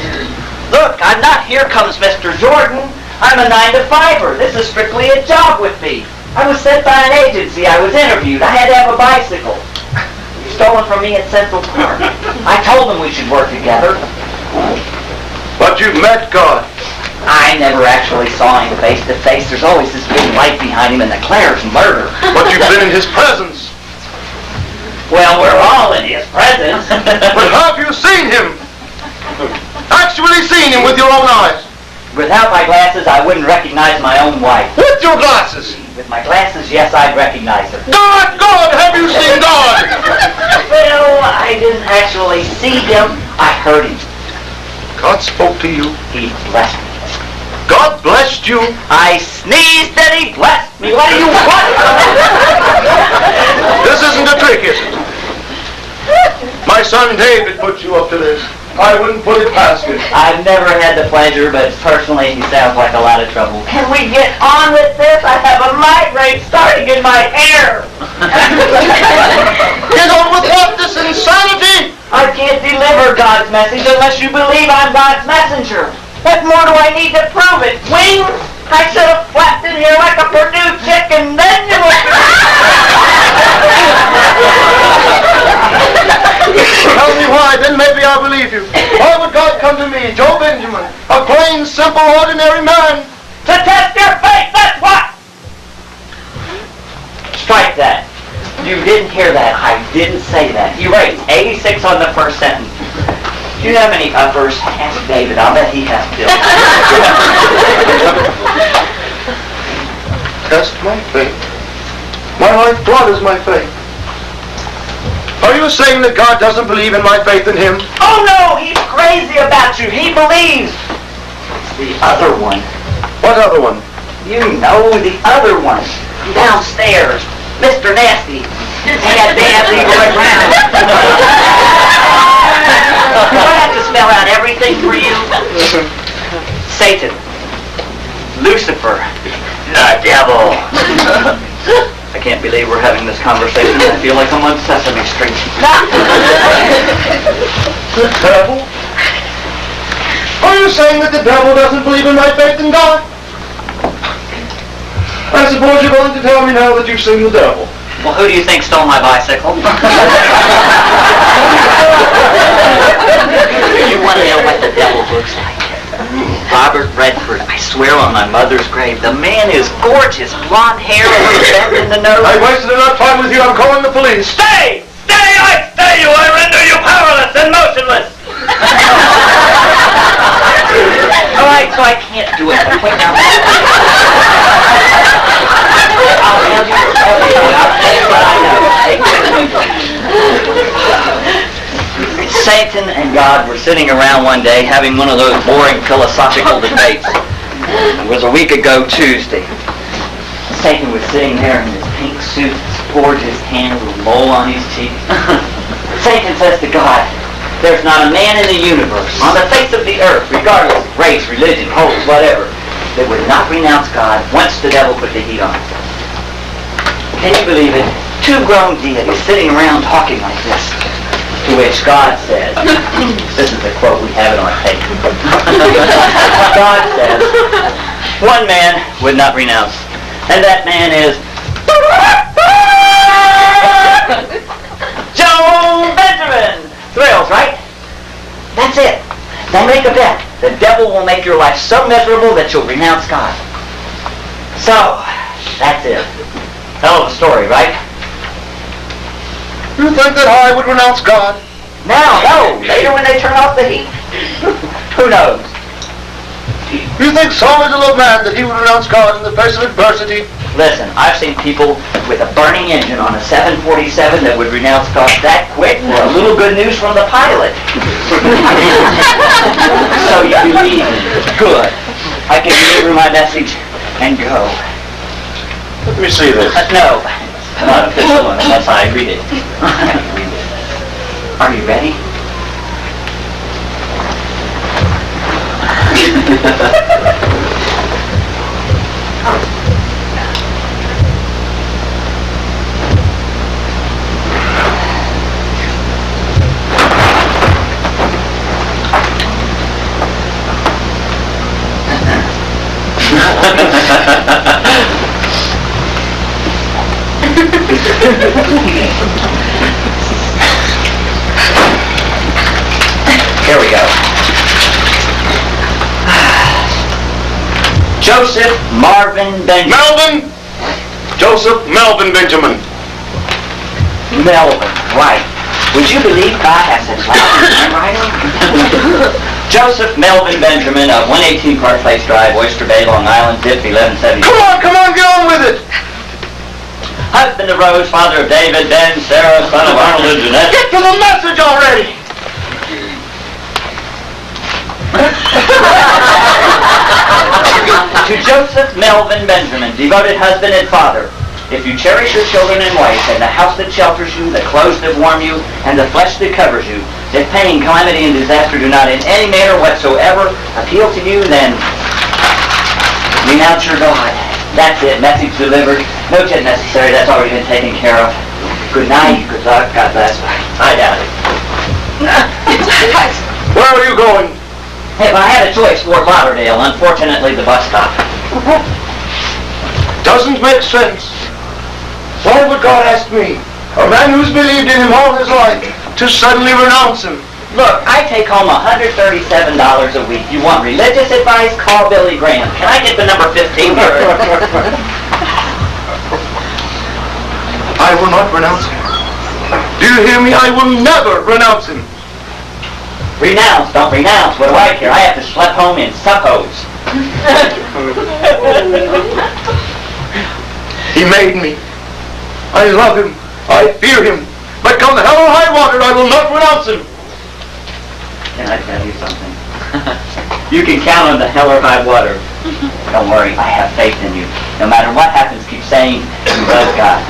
Look, I'm not Here Comes Mr. Jordan. I'm a 9-to-5er. This is strictly a job with me. I was sent by an agency. I was interviewed. I had to have a bicycle. Stolen from me at Central Park. I told them we should work together. But you've met God. I never actually saw him face to face. There's always this big light behind him, and the Claire's murder. But you've been in his presence. Well, we're all in his presence. But have you seen him? Actually seen him with your own eyes? Without my glasses, I wouldn't recognize my own wife. With your glasses? With my glasses, yes, I'd recognize her. God, God, have you seen God? Well, I didn't actually see him. I heard him. God spoke to you. He blessed me. God blessed you. I sneezed and he blessed me. What do you want? This isn't a trick, is it? My son David put you up to this. I wouldn't put it past him. I've never had the pleasure, but personally he sounds like a lot of trouble. Can we get on with this? I have a migraine starting in my hair. Get on with what? This insanity? I can't deliver God's message unless you believe I'm God's messenger. What more do I need to prove it? Wings? I should have flapped in here like a Purdue chicken, then you would... Tell me why, then maybe I'll believe you. Why would God come to me, Joe Benjamin, a plain, simple, ordinary man? To test your faith, that's what! Strike that. You didn't hear that. I didn't say that. Erase 86 on the first sentence. Do you have any uppers? Ask David. I'll bet he has bills. Test my faith. My lifeblood is my faith. Are you saying that God doesn't believe in my faith in him? Oh no, he's crazy about you. He believes. It's the other one. What other one? You know, the other one. Downstairs. Mr. Nasty. Had Dad leave right round. Do I have to spell out everything for you? Satan. Lucifer. The devil. I can't believe we're having this conversation. I feel like I'm on Sesame Street. The devil? Are you saying that the devil doesn't believe in my faith in God? I suppose you're going to tell me now that you've seen the devil. Well, who do you think stole my bicycle? You want to know what the devil looks like? Robert Redford, I swear on my mother's grave. The man is gorgeous. Blonde hair, a little bent in the nose. I wasted enough time with you. I'm calling the police. Stay! Stay! I stay you! I render you powerless and motionless! All right, so I can't do it. Wait now. I'll tell you what I know. Satan and God were sitting around one day having one of those boring philosophical debates. It was a week ago Tuesday. Satan was sitting there in his pink suit, gorgeous tan with a mole on his cheek. Satan says to God, there's not a man in the universe, on the face of the earth, regardless of race, religion, hopes, whatever, that would not renounce God once the devil put the heat on him. Can you believe it? Two grown deities sitting around talking like this. To which God says, this is the quote, we have it on tape. God says, one man would not renounce, and that man is Joe Benjamin. Thrills, right? That's it. Now make a bet. The devil will make your life so miserable that you'll renounce God. So, that's it. Hell of a story, right? You think that I would renounce God? Now, no. Later when they turn off the heat. Who knows? You think so little of man that he would renounce God in the face of adversity? Listen, I've seen people with a burning engine on a 747 that would renounce God that quick for a little good news from the pilot. So you believe me. Good. I can deliver my message and go. Let me see this. No, not official one unless I read it. Are you ready? Here we go. Joseph Marvin Benjamin. Melvin! Joseph Melvin Benjamin. Melvin, right. Would you believe God has a handwriting? Joseph Melvin Benjamin of 118 Park Place Drive, Oyster Bay, Long Island, zip 1170. Come on, get on with it! Husband of Rose, father of David, Ben, Sarah, son of Arnold and Jeanette. Get to the message already! To Joseph Melvin Benjamin, devoted husband and father, if you cherish your children and wife, and the house that shelters you, the clothes that warm you, and the flesh that covers you, if pain, calamity, and disaster do not in any manner whatsoever appeal to you, then renounce your God. That's it. Message delivered. No jet necessary. That's already been taken care of. Good night. Good luck. God bless. I doubt it. Where are you going? If I had a choice, Fort Lauderdale. Unfortunately, the bus stop. Doesn't make sense. Why would God ask me, a man who's believed in him all his life, to suddenly renounce him? Look, I take home $137 a week. You want religious advice? Call Billy Graham. Can I get the number 15 here? I will not renounce him. Do you hear me? I will never renounce him. Renounce, don't renounce. What do I care? I have to schlep home in suckos. He made me. I love him. I fear him. But come hell or high water, I will not renounce him. Can I tell you something? You can count on the hell or high water. Don't worry, I have faith in you. No matter what happens, keep saying you love God.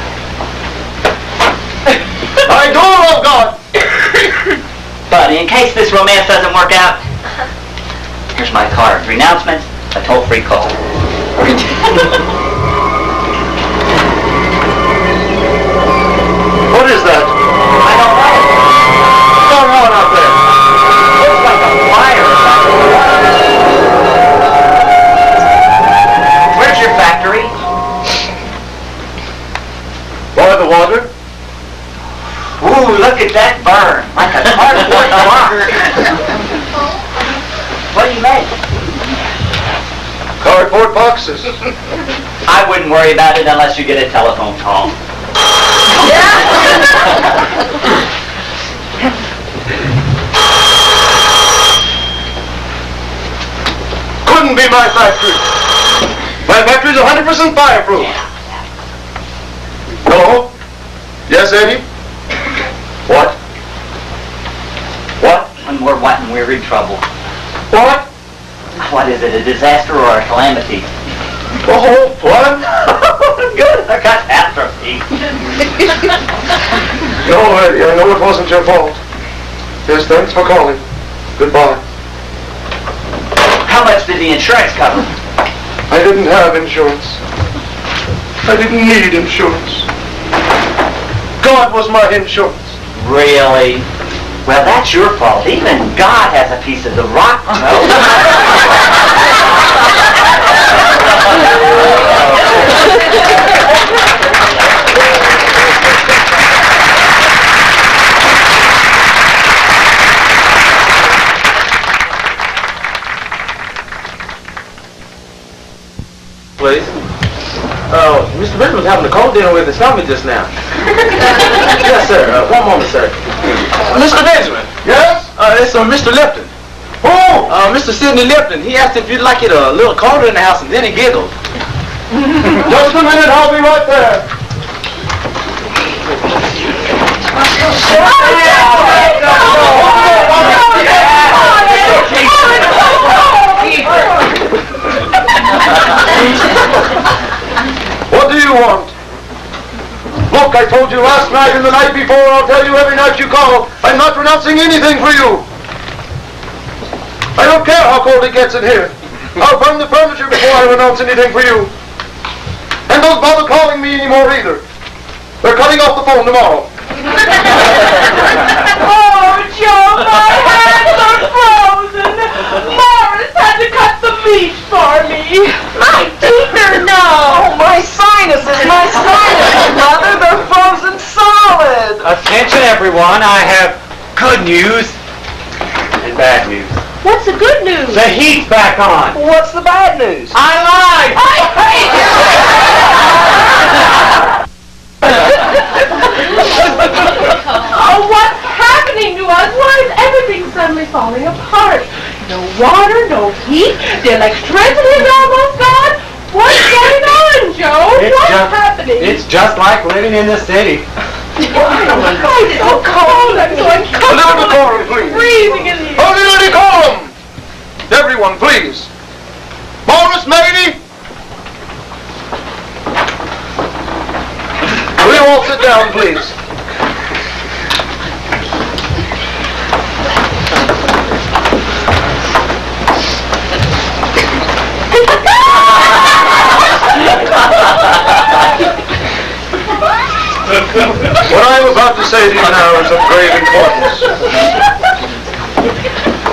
I do love God. But in case this romance doesn't work out, here's my card. Renouncement, a toll-free call. What is that? I don't know. What's going on out there? Looks like a fire or something. Where's your factory? By the water? Ooh, look at that burn. Like a cardboard box. What do you make? Cardboard boxes. I wouldn't worry about it unless you get a telephone call. Couldn't be my factory. My factory's 100% fireproof. Hello? Yes, Eddie? What? What? When we're what and we're in trouble. What? What is it, a disaster or a calamity? Oh, what? Good, I got atrophy. No, Eddie, I know it wasn't your fault. Yes, thanks for calling. Goodbye. How much did the insurance cover? I didn't have insurance. I didn't need insurance. God was my insurance. Really? Well, that's your fault. Even God has a piece of the rock, you Please. Mr. Benjamin was having a cold dinner with his family just now. Yes, sir. One moment, sir. Mr. Benjamin. Yes? It's Mr. Lipton. Who? Mr. Sidney Lipton. He asked if you'd like it a little colder in the house, and then he giggled. Just a minute, I'll be right there. What do you want? Look, I told you last night and the night before, I'll tell you every night you call, I'm not renouncing anything for you. I don't care how cold it gets in here. I'll burn the furniture before I renounce anything for you. And don't bother calling me anymore either. They're cutting off the phone tomorrow. Oh, Joe, my hands are frozen. Morris had to cut the meat for me. My teeth are numb. Oh, my sinuses, Mother, they're frozen solid. Attention, everyone. I have good news and bad news. What's the good news? The heat's back on. What's the bad news? I lied. Oh, what's happening to us? Why is everything suddenly falling apart? No water, no heat, the electricity is almost gone. What's going on, Joe? What's happening? It's just like living in the city. I'm so cold. I'm so A little decorum, uncomfortable. please. Freezing in here. A little decorum! Everyone, please. Morris, Mady! Will you all sit down, please? What I am about to say to you now is of grave importance.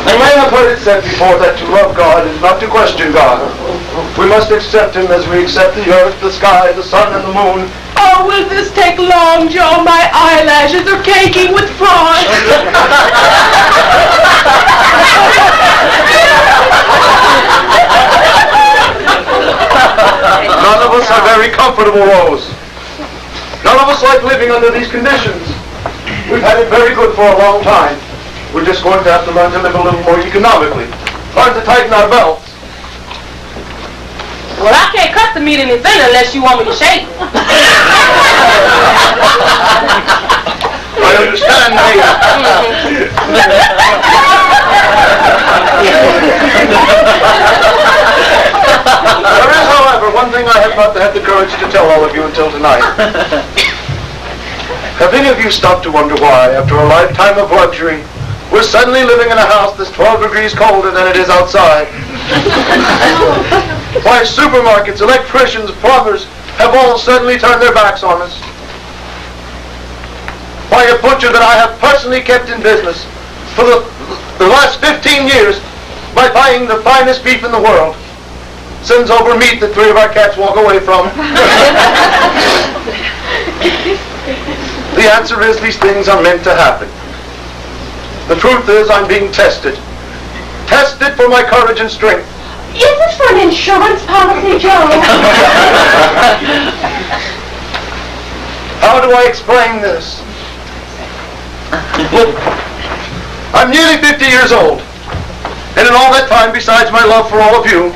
You may have heard it said before that to love God is not to question God. We must accept Him as we accept the earth, the sky, the sun, and the moon. Oh, will this take long, Joe? My eyelashes are caking with frost. None of us are very comfortable, Rose. None of us like living under these conditions. We've had it very good for a long time. We're just going to have to learn to live a little more economically. Learn to tighten our belts. Well, I can't cut the meat any thinner unless you want me to shave. I understand, Mady. There is, however, one thing I have not had the courage to tell all of you until tonight. Have any of you stopped to wonder why, after a lifetime of luxury, we're suddenly living in a house that's 12 degrees colder than it is outside? Why supermarkets, electricians, plumbers have all suddenly turned their backs on us? Why a butcher that I have personally kept in business for the last 15 years by buying the finest beef in the world sends over meat that 3 of our cats walk away from? The answer is these things are meant to happen. The truth is I'm being tested. Tested for my courage and strength. Is this for an insurance policy, Joe? How do I explain this? Look, I'm nearly 50 years old. And in all that time, besides my love for all of you,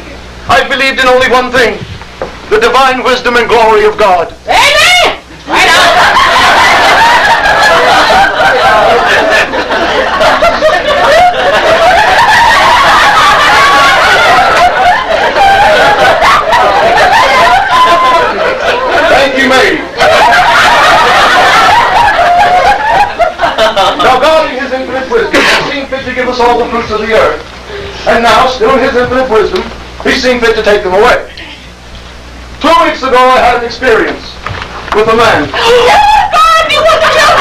I've believed in only one thing. The divine wisdom and glory of God. Amen! Right on. Thank you, Mady. Now God in His infinite wisdom has seen fit to give us all the fruits of the earth. And now, still in His infinite wisdom, He's seen fit to take them away. 2 weeks ago I had an experience with a man. God, you want to kill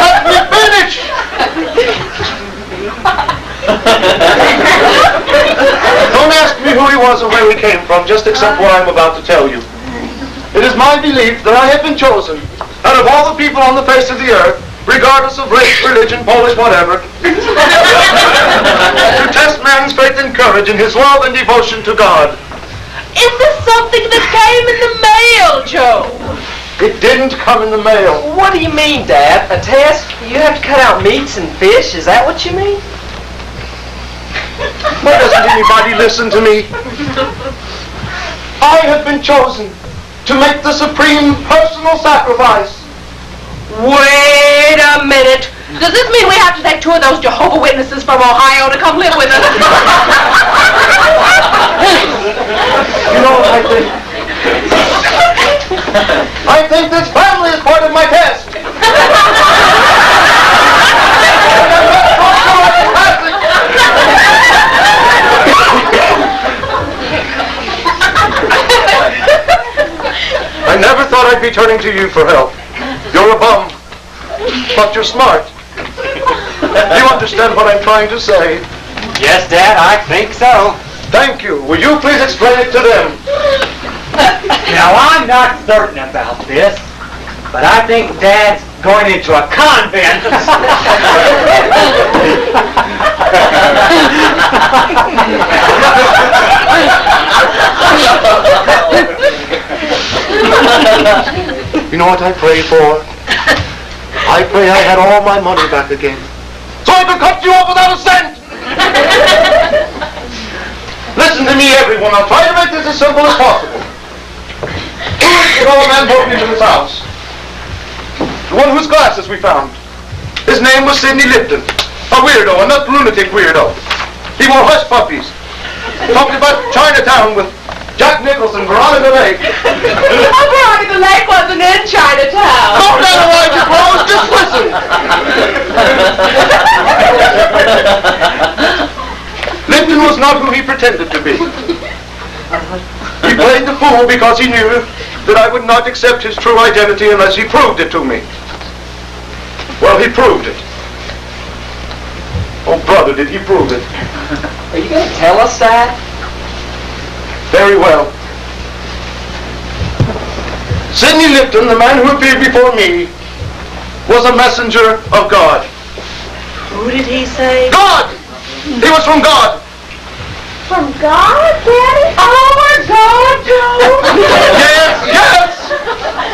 Let me finish! Don't ask me who he was or where he came from, just accept what I'm about to tell you. It is my belief that I have been chosen, out of all the people on the face of the earth, regardless of race, religion, Polish, whatever, to test man's faith and courage in his love and devotion to God. Is this something that came in the mail, Joe? It didn't come in the mail. What do you mean, Dad? A test? You have to cut out meats and fish? Is that what you mean? Why doesn't anybody listen to me? I have been chosen to make the supreme personal sacrifice. Wait a minute. Does this mean we have to take 2 of those Jehovah's Witnesses from Ohio to come live with us? You know what I think this family is part of my test. I never thought I'd be turning to you for help. You're a bum, but you're smart. You understand what I'm trying to say? Yes, Dad, I think so. Thank you. Will you please explain it to them? Now, I'm not certain about this, but I think Dad's going into a convent. You know what I pray for? I pray I had all my money back again, so I could cut you off without a cent! Listen to me, everyone. I'll try to make this as simple as possible. You know, a man broke into this house. The one whose glasses we found. His name was Sidney Lipton. A weirdo, a nut lunatic weirdo. He wore hush puppies. Talked about Chinatown with Jack Nicholson, Veronica Lake. Veronica Lake wasn't in Chinatown. Don't analyze your clothes, just listen. Lipton was not who he pretended to be. He played the fool because he knew that I would not accept his true identity unless he proved it to me. Well, he proved it. Oh, brother, did he prove it? Are you going to tell us that? Very well. Sidney Lipton, the man who appeared before me, was a messenger of God. Who did he say? God! He was from God. From God, Daddy? Oh, my God, Joe! Yes, yes!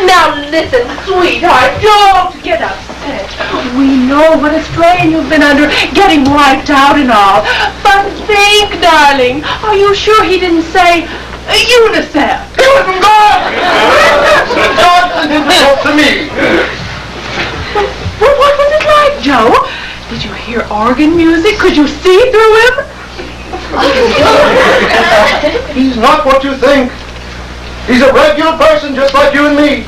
Now listen, sweetheart, don't get upset. We know what a strain you've been under, getting wiped out and all. But think, darling, are you sure he didn't say UNICEF? He was from God! God sent him to talk to me. Well, what was it like, Joe? Did you hear organ music? Could you see through him? He's not what you think. He's a regular person just like you and me.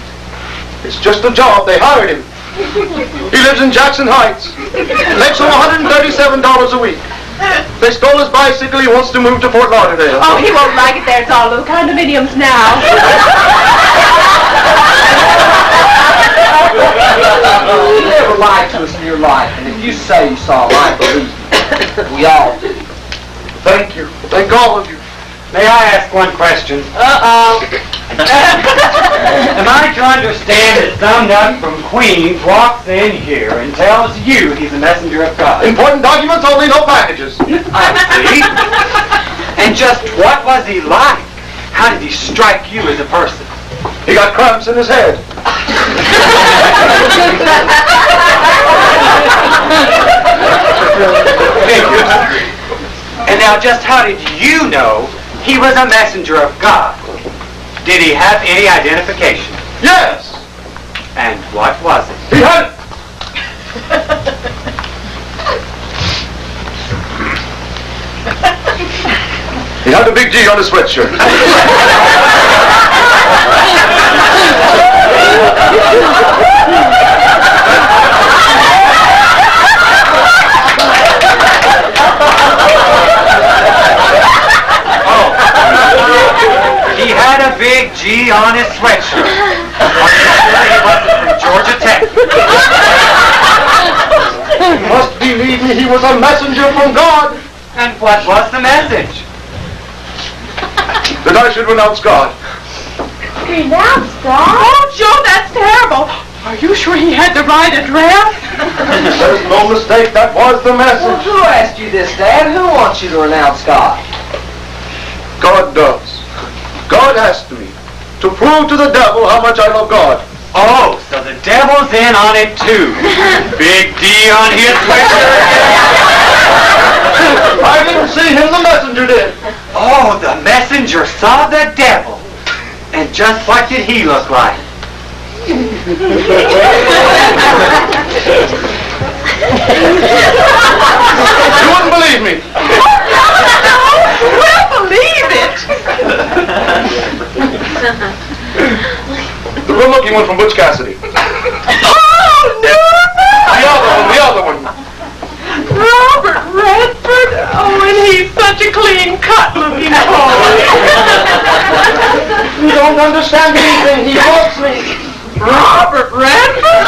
It's just a job. They hired him. He lives in Jackson Heights. Makes him $137 a week. They stole his bicycle. He wants to move to Fort Lauderdale. Oh, he won't like it there. It's all those condominiums now. You never lied to us in your life, and if you say you saw a light, believe me. We all do. Thank you. Thank all of you. May I ask one question? Uh-oh. Am I to understand that some nut from Queens walks in here and tells you he's a messenger of God? Important documents only, no packages. I see. And just what was he like? How did he strike you as a person? He got cramps in his head. And now just how did you know he was a messenger of God? Did he have any identification? Yes. And what was it? He had... He had a big G on his sweatshirt. He had a big G on his sweatshirt. He wasn't from Georgia Tech. You must believe me, he was a messenger from God. And what was the message? That I should renounce God. Renounce God? Oh, Joe, that's terrible. Are you sure he had the right address? There's no mistake, that was the Well, message. who asked you this, Dad? Who wants you to renounce God? God does. God asked me to prove to the devil how much I love God. Oh, so the devil's in on it too. Big D on his sweatshirt. I didn't see him, the messenger did. Oh, the messenger saw the devil. And just what did he look like? You wouldn't believe me. We'll believe it. The good-looking one from Butch Cassidy. Oh, no! The other one. Robert Redford. Oh, and he's such a clean-cut looking boy. You don't understand anything. He loves me. Robert Redford?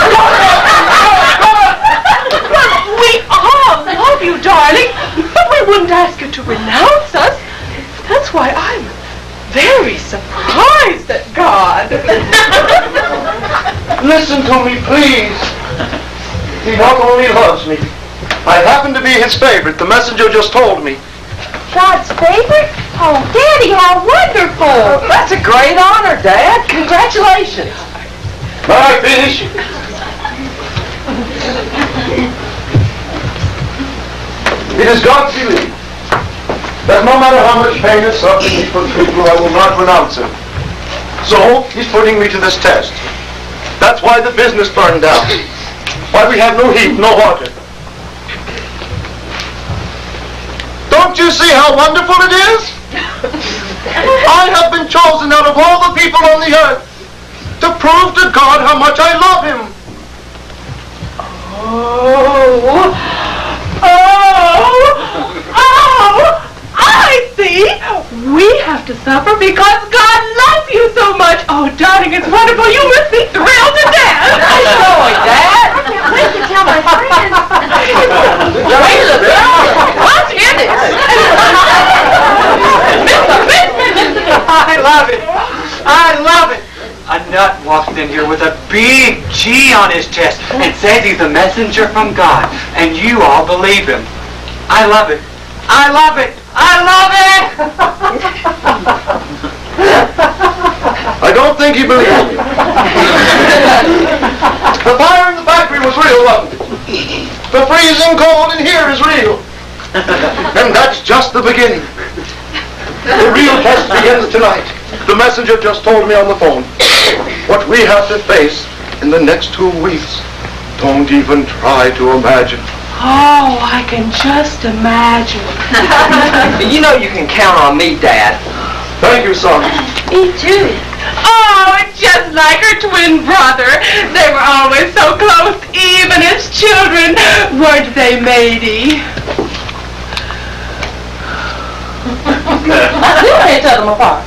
We all love you, darling, but we wouldn't ask you to renounce us. That's why I'm very surprised at God. Listen to me, please. He not only loves me, I happen to be his favorite. The messenger just told me. God's favorite? Oh, Daddy, how wonderful! That's a great honor, Dad. Congratulations. I finish. It is God's belief that no matter how much pain and suffering he puts me through, I will not renounce him. So, he's putting me to this test. That's why the business burned down. Why we have no heat, no water. Don't you see how wonderful it is? I have been chosen out of all the people on the earth to prove to God how much I love him. I see. We have to suffer because God loves you so much. Oh, darling, it's wonderful. You must be thrilled to death. Joy, Dad. I can't wait to tell my friends. What's in it? I love it. I love it. A nut walks in here with a big G on his chest and says he's a messenger from God, and you all believe him. I love it. I love it. I love it. I don't think he believes me. The fire in the factory was real, wasn't it? The freezing cold in here is real. And that's just the beginning. The real test begins tonight. The messenger just told me on the phone. What we have to face in the next 2 weeks, don't even try to imagine. Oh, I can just imagine. You know you can count on me, Dad. Thank you, son. Me too. Oh, it's just like her twin brother. They were always so close, even as children. Weren't they, matey? You can't tell them apart.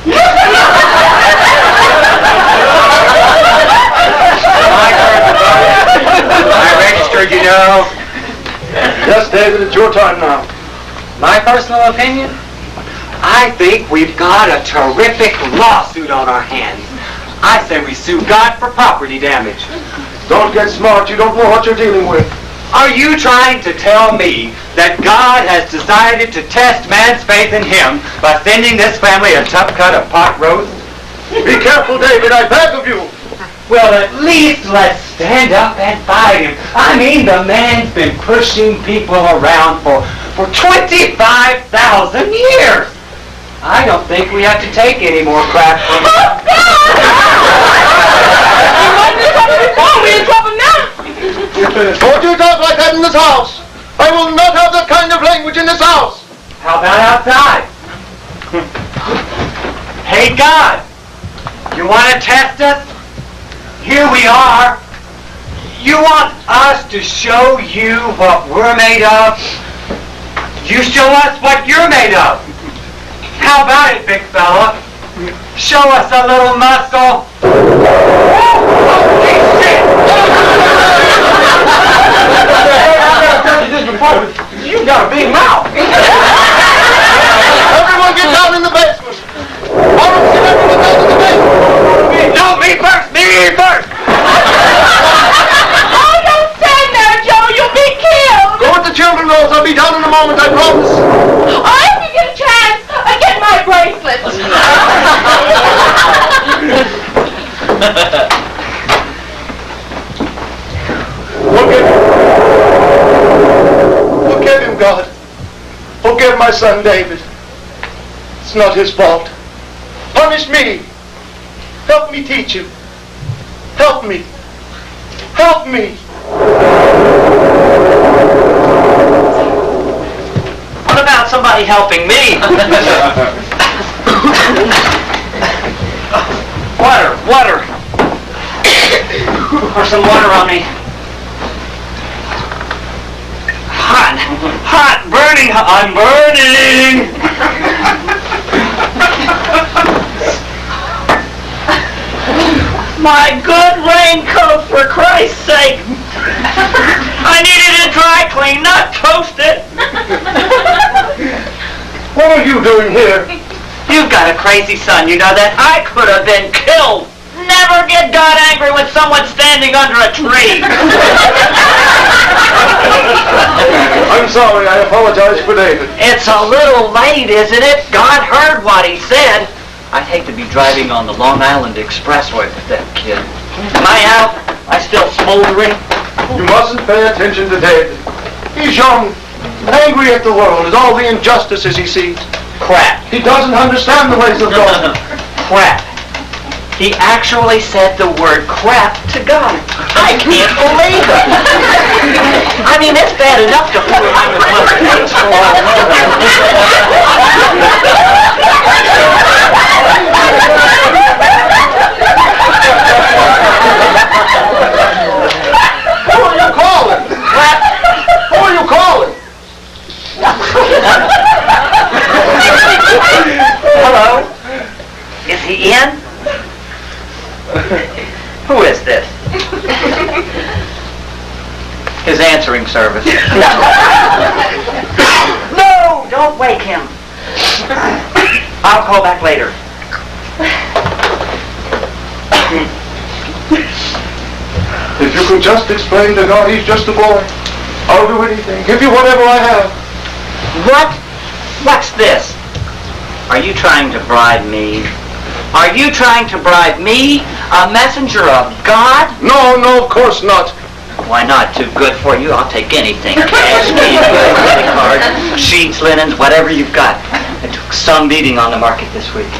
I registered, you know. Yes, David, it's your time now. My personal opinion? I think we've got a terrific lawsuit on our hands. I say we sue God for property damage. Don't get smart. You don't know what you're dealing with. Are you trying to tell me that God has decided to test man's faith in him by sending this family a tough cut of pot roast? Be careful, David. I beg of you. Well, at least let's stand up and fight him. I mean, the man's been pushing people around for 25,000 years. I don't think we have to take any more crap from him. We're in trouble now. Don't you talk like that in this house. I will not have that kind of language in this house. How about outside? Hey, God, you want to test us? Here we are. You want us to show you what we're made of? You show us what you're made of. How about it, big fella? Show us a little muscle. Holy shit! You got a big mouth. Everyone get down in the basement. I want to see everyone down in the basement. No, me first! Me first! Oh, don't stand there, Joe. You'll be killed. Go with the children, Rose. I'll be down in a moment, I promise. Oh, if you get a chance, get my bracelet. care of my son David. It's not his fault. Punish me. Help me teach him. Help me. Help me. What about somebody helping me? Water. Pour some water on me. Hot, burning, I'm burning! My good raincoat, for Christ's sake! I needed it dry clean, not toasted! What are you doing here? You've got a crazy son, you know that? I could have been killed! Never get God angry when someone's standing under a tree! I'm sorry, I apologize for David. It's a little late, isn't it? God heard what he said. I'd hate to be driving on the Long Island Expressway with that kid. Am I out? I still smoldering? You mustn't pay attention to David. He's young, angry at the world, at all the injustices he sees. Crap. He doesn't understand the ways of God. Crap. He actually said the word crap to God. I can't believe it. I mean, it's bad enough to fool him with what it takes for Who are you calling? What? Who are you calling? Hello? Is he in? Who is this? His answering service. No! Don't wake him. I'll call back later. If you could just explain to God he's just a boy, I'll do anything. Give you whatever I have. What? What's this? Are you trying to bribe me? Are you trying to bribe me, a messenger of God? No, of course not. Why not? Too good for you? I'll take anything. Cash, credit card, sheets, linens, whatever you've got. I took some beating on the market this week.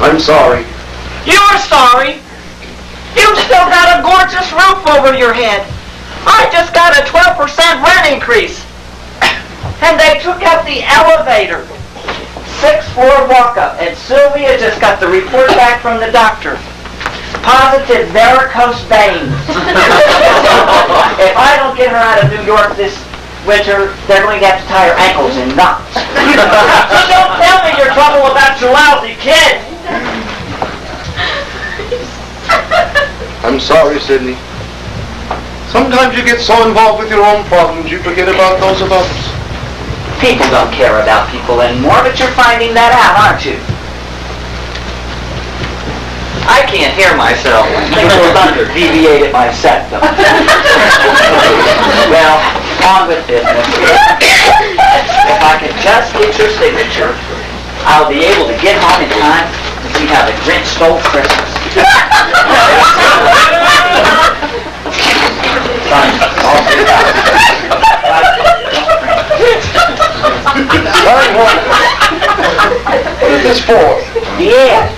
I'm sorry. You're sorry? You've still got a gorgeous roof over your head. I just got a 12% rent increase. And they took out the elevator. 6th floor walk-up, and Sylvia just got the report back from the doctor. Positive varicose veins. If I don't get her out of New York this winter, they're going to have to tie her ankles in knots. So don't tell me your trouble about your lousy kid. I'm sorry, Sidney. Sometimes you get so involved with your own problems, you forget about those of others. People don't care about people anymore, but you're finding that out, aren't you? I can't hear myself. I think the thunder deviated my septum. Well, on with business. If I could just get your signature, I'll be able to get home in time to see how the Grinch stole Christmas. What is this for? The ad.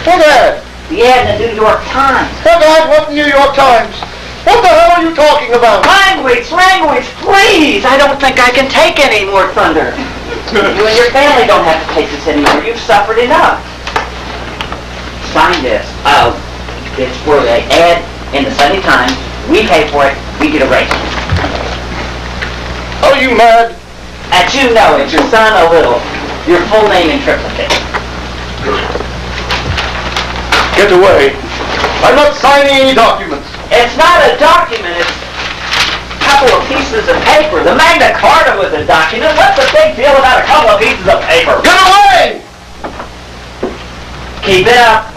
What ad? The ad in the New York Times. What ad? What New York Times? What the hell are you talking about? Language, please! I don't think I can take any more thunder. You and your family don't have to take this anymore. You've suffered enough. Sign this. It's for the ad in the Sunday Times. We pay for it. We get a raise. Are you mad? And you know it. Your son a little. Your full name in triplicate. Get away. I'm not signing any documents. It's not a document. It's a couple of pieces of paper. The Magna Carta was a document. What's the big deal about a couple of pieces of paper? Get away! Keep it up.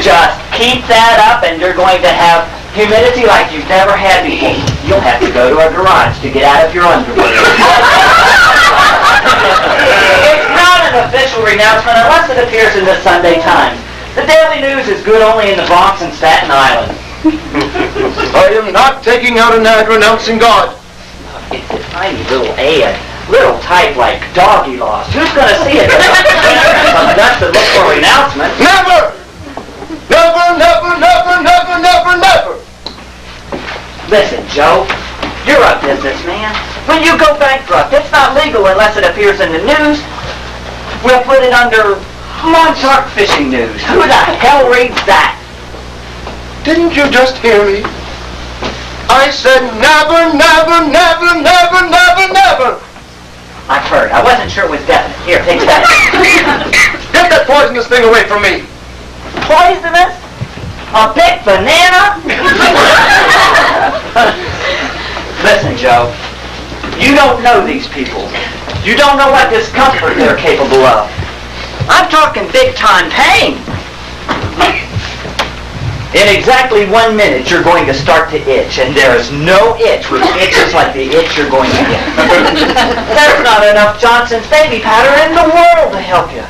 Just keep that up and you're going to have humidity like you've never had before. You'll have to go to a garage to get out of your underwear. It's not an official renouncement unless it appears in the Sunday Times. The Daily News is good only in the Bronx and Staten Island. I am not taking out an ad renouncing God. It's a tiny little ad. Little type like doggy lost. Who's gonna see it? That's to look for announcement. Never! Never, never, never, never, never, never! Listen, Joe, you're a businessman. When you go bankrupt, it's not legal unless it appears in the news. We'll put it under Montauk Fishing News. Who the hell reads that? Didn't you just hear me? I said never, never, never, never, never, never! I've heard. I wasn't sure it was definite. Here, take that. Get that poisonous thing away from me! Poisonous? A big banana? Listen, Joe. You don't know these people. You don't know what discomfort they're capable of. I'm talking big-time pain. In exactly 1 minute, you're going to start to itch, and there's no itch which itches like the itch you're going to get. There's not enough Johnson's baby powder in the world to help you.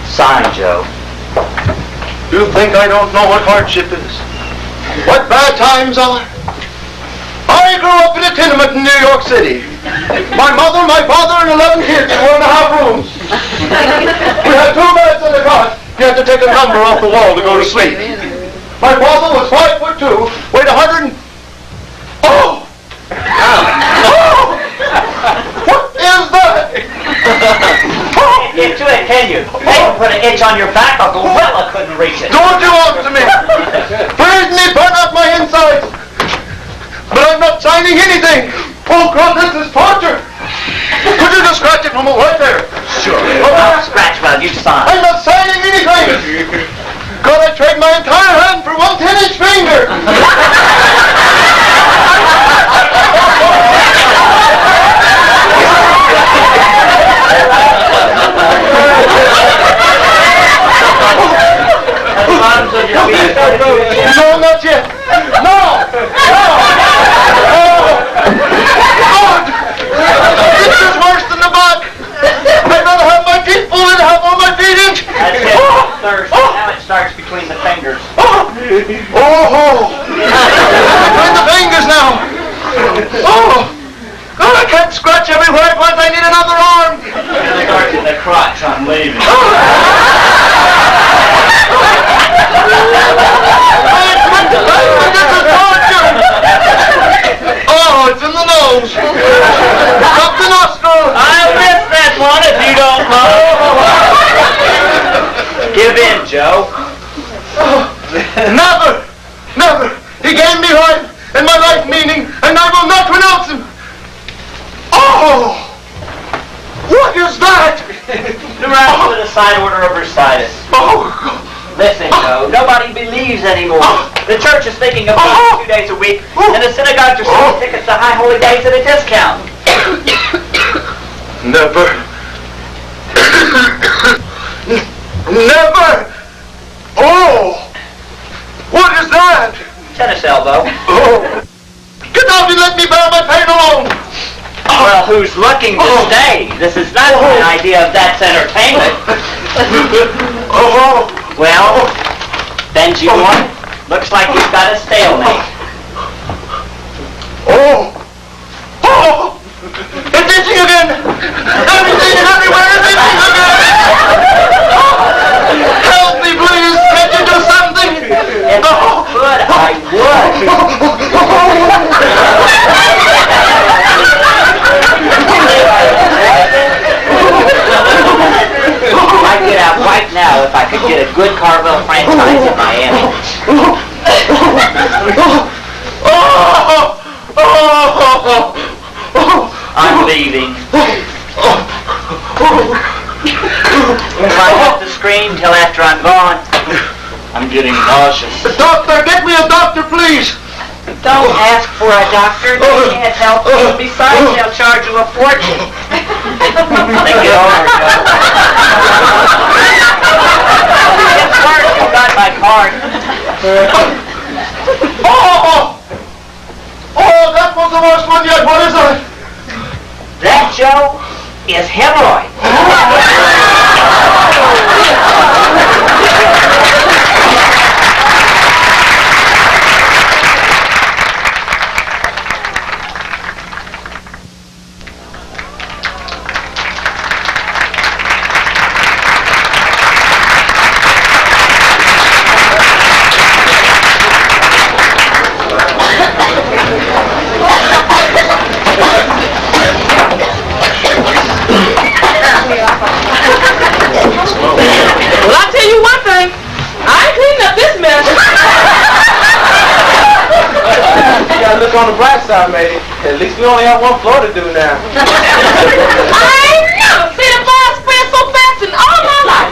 Sign, Joe. You think I don't know what hardship is? What bad times are? I grew up in a tenement in New York City. My mother, my father, and 11 kids in 1.5 rooms. We had 2 beds in the cot. You had to take a number off the wall to go to sleep. My father was 5'2", weighed 100 and... Oh! Oh! What is that? Get to it, can you? They can put an itch on your back, a gorilla couldn't reach it. Do what you want to me. Freeze me, burn up my insides. But I'm not signing anything. Oh, God, this is torture. Could you just scratch it from right there? Sure. I'll scratch while you sign. I'm not signing anything. God, I trade my entire hand for 1 10-inch finger. No, not yet. No! No! Oh! God! This is worse than the bug. I'd rather have my teeth full than have all my feet in. That's it. Thirst. Now it starts between the fingers. Oh! Oh! Between the fingers now. Oh! God, I can't scratch everywhere at once. I need another arm. It starts in the crotch. I'm leaving. This is torture! Oh, it's in the nose. Up the nostril. I'll miss that one if you don't know. Give in, Joe. Never! Never! He gave me life and my life meaning, and I will not renounce him! Oh! What is that? The rest with a side order of bursitis. Oh, God. Listen, Joe, nobody believes anymore. The church is thinking of meeting 2 days a week, and the synagogues are selling tickets to high holy days at a discount. Never. Never! Oh! What is that? Tennis elbow. Oh! Get out and let me bear my pain alone! Well, who's looking to stay? This is not my idea of that's entertainment. Oh! Well, Benji boy, looks like you've got a stalemate. Oh! Oh! It's itching again! Everything and everywhere is itching again! Help me, please! Can't you do something? If I could, I would. I'd get out right now if I could get a good Carvel franchise in Miami. I'm leaving. If I have to scream till after I'm gone, I'm getting nauseous. Doctor, get me a doctor, please! Don't ask for a doctor. They can't help you. Besides, they'll charge you a fortune. Think it over, Joe. It's worse. You got my card. Oh! Oh, that was the worst one yet. What is that? That, Joe, is hemorrhoid. look on the bright side, matey. At least we only have one floor to do now. I ain't never seen a ball spread so fast in all my life.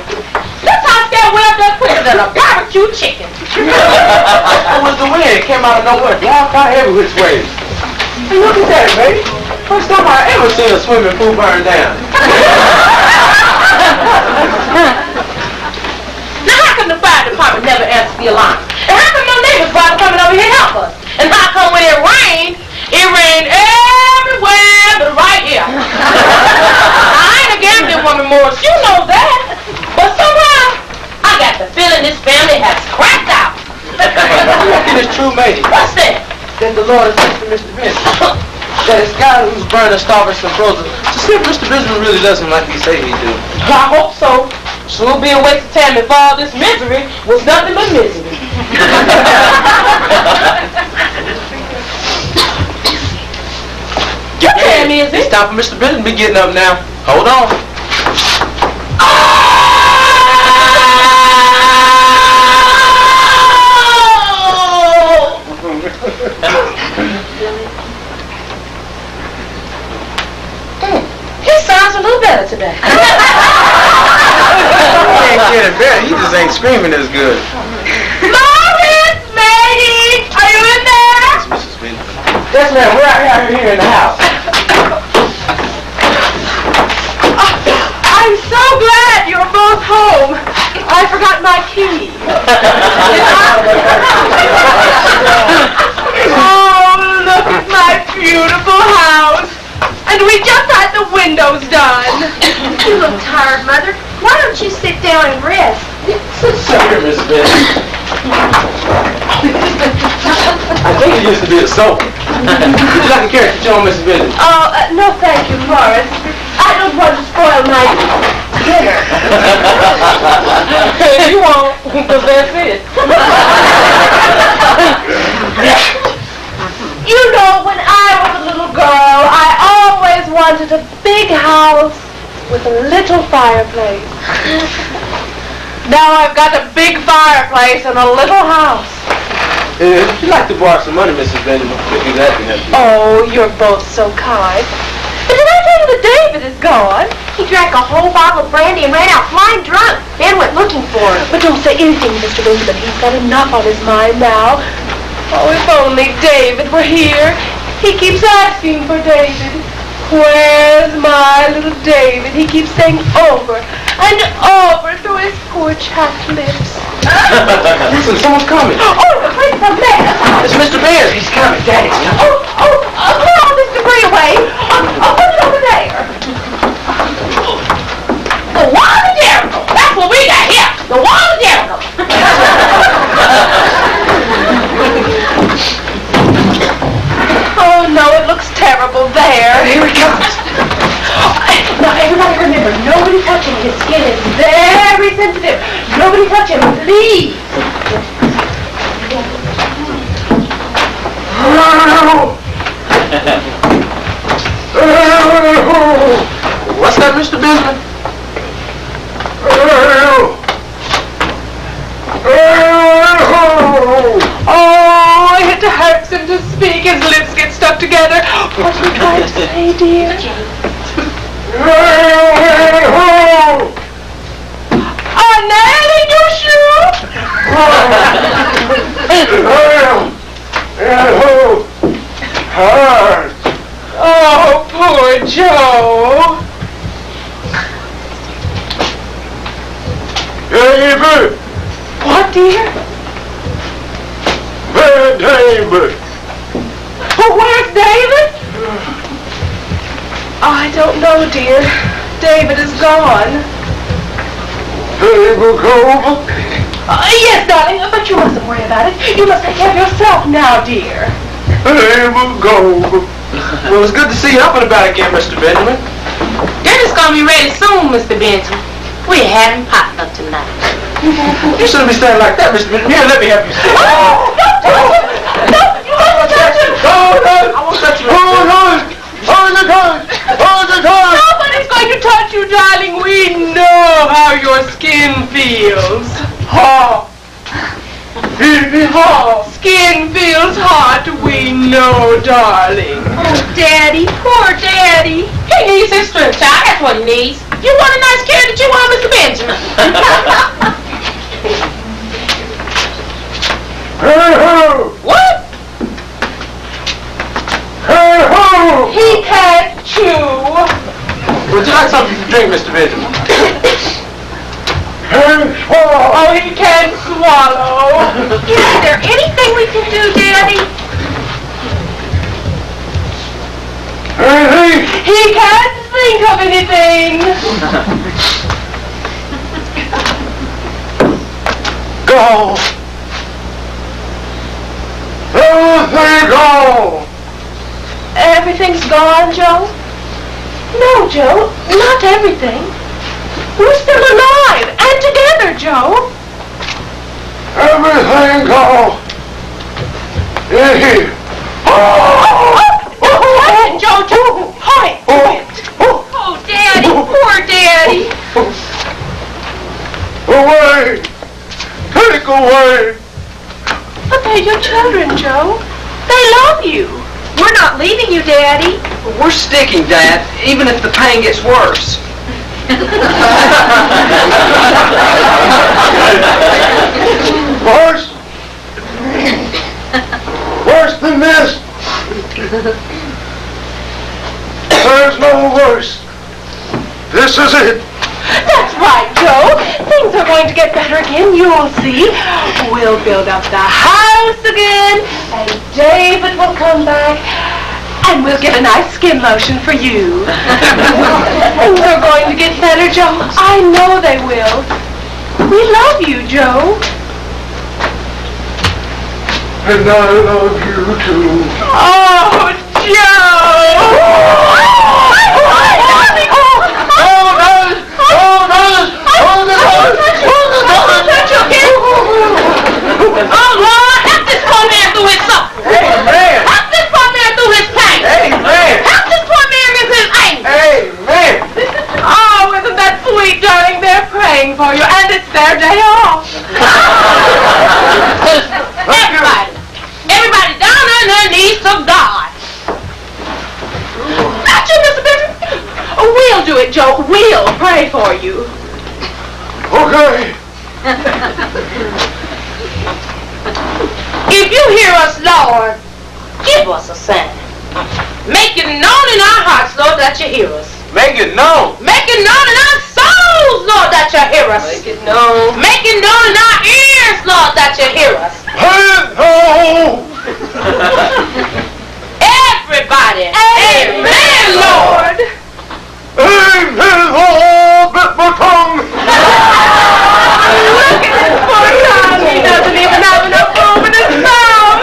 This house got well done quicker than a barbecue chicken. It was the wind. It came out of nowhere. Blocked out every which way. Hey, look at that, matey. First time I ever seen a swimming pool burn down. Now how come the fire department never answers the alarm? And how come no neighbors bother coming over here to help us? And how come when it rained everywhere but right here? I ain't a gambling woman, Morris, you know that. But somehow, I got the feeling this family has cracked out. I reckon it's true, matey. What's that? That the Lord has sent for Mr. Benson. That it's God who's burning, starving, and frozen. To see if Mr. Benjamin really does him like he say he do. I hope so. Sure be a waste of time if all this misery was nothing but misery. What time is It's it? time for Mr. Benjamin to be getting up now. Hold on. He sounds a little better today. He ain't getting better. He just ain't screaming as good. Morris, Maggie, are you in there? Mrs. Benjamin. Yes, ma'am. We're out here in the house. I'm so glad you're both home. I forgot my key. Oh, look at my beautiful house. And we just had the windows done. You look tired, Mother. Why don't you sit down and rest? Sit here, Mrs. Benjamin. I think it used to be a sofa. Would you like a carrot to chew on, Mrs. Benjamin? Oh, no thank you, Morris. I don't want to spoil my dinner. You won't, because that's it. You know, when I was a little girl, I always wanted a big house with a little fireplace. Now I've got a big fireplace and a little house. If you'd like to borrow some money, Mrs. Benjamin, we'd be glad to help you. Oh, you're both so kind. But did I tell you that David is gone? He drank a whole bottle of brandy and ran out flying drunk. Ben went looking for him. But don't say anything, Mr. Benjamin. He's got enough on his mind now. Oh, if only David were here. He keeps asking for David. Where's my little David? He keeps saying over and over through his poor chapped lips. Listen, someone's coming. Oh, wait a minute. It's Mr. Bears. He's coming. Daddy's coming. Put all this debris away. Put it over there. The wall of Jericho. That's what we got here. The wall of Jericho. Oh, no, it looks terrible there. Here he comes. Now, everybody remember, nobody touch him. His skin is very sensitive. Nobody touch him, please. What's that, Mr. Benjamin? Oh, it hurts him to speak. His lips get stuck together. What are you trying to say, dear? A nail in your shoe? Oh, poor Joe. David! What, dear? David! Where's David? I don't know, dear. David is gone. David Cove? Yes, darling, but you mustn't worry about it. You must take care of yourself now, dear. David Cove. Well, it's good to see you up and about again, Mr. Benjamin. Dinner's gonna be ready soon, Mr. Benson. We're having potluck tonight. You shouldn't be standing like that, Mr. Benjamin. Here, let me help you sit. Oh, don't touch him! No, you mustn't touch him! I won't touch you. Nobody's going to touch you, darling. We know how your skin feels. Oh, skin Everything feels hot, we know, darling. Oh, Daddy, poor Daddy. He needs his strength, child. That's what he needs. You want a nice carrot that you want, Mr. Benjamin? Hey-ho! What? Hey-ho! He can't chew. Would you like something to drink, Mr. Benjamin? Hey-ho! Oh, he can't swallow. Is there anything we can do, Daddy? Hey-hey! He can't think of anything. Go! Everything go! Everything's gone, Joe? No, Joe, not everything. We're still alive and together, Joe. Everything go! In here! Listen, Joe, quiet. Oh, Daddy, poor Daddy. Away! Take away! But they're your children, Joe. They love you. We're not leaving you, Daddy. We're sticking, Dad, even if the pain gets worse. Worse? Worse than this? There's no worse. This is it. That's right, Joe. Things are going to get better again, you'll see. We'll build up the house again, and David will come back, and we'll get a nice skin lotion for you. Things are going to get better, Joe. I know they will. We love you, Joe. And I love you too. Oh, Joe! Oh, Lord, help this poor man through his suffering. Amen! Help this poor man through his pain. Amen! Help this poor man with his anger. Amen! Oh, isn't that sweet, darling? They're praying for you, and it's their day off. Everybody down on their knees to God. Not you, Mr. Benjamin. We'll do it, Joe. We'll pray for you. Okay. If you hear us, Lord, give us a sign. Make it known in our hearts, Lord, that you hear us. Make it known! Make it known in our souls, Lord, that you hear us. Make it known. Make it known in our ears, Lord, that you hear us. Hey-ho! Everybody. Amen, Lord. Amen, Lord, bit my tongue! Look at this poor Tom. He doesn't even have enough room in his mouth.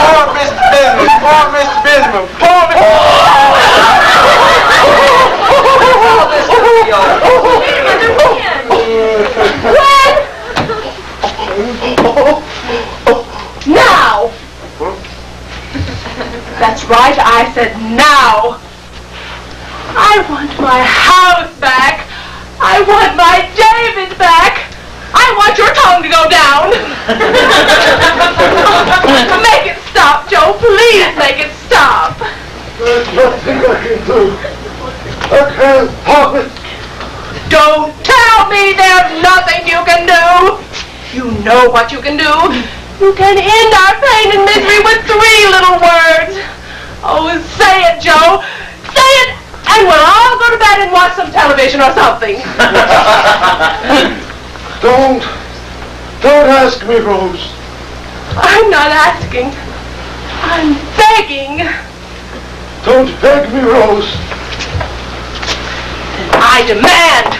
Poor Mr. Benjamin! Poor Mr. Benjamin! Poor Mr. Now. That's right, I said now. I want my house back. I want my David back. I want your tongue to go down. Make it stop, Joe. Please make it stop. There's nothing I can do. I can't stop it. Don't tell me there's nothing you can do. You know what you can do. You can end our pain and misery with 3 little words. Oh, say it, Joe. Say it, and we'll all go to bed and watch some television or something. Don't ask me, Rose. I'm not asking. I'm begging. Don't beg me, Rose. I demand.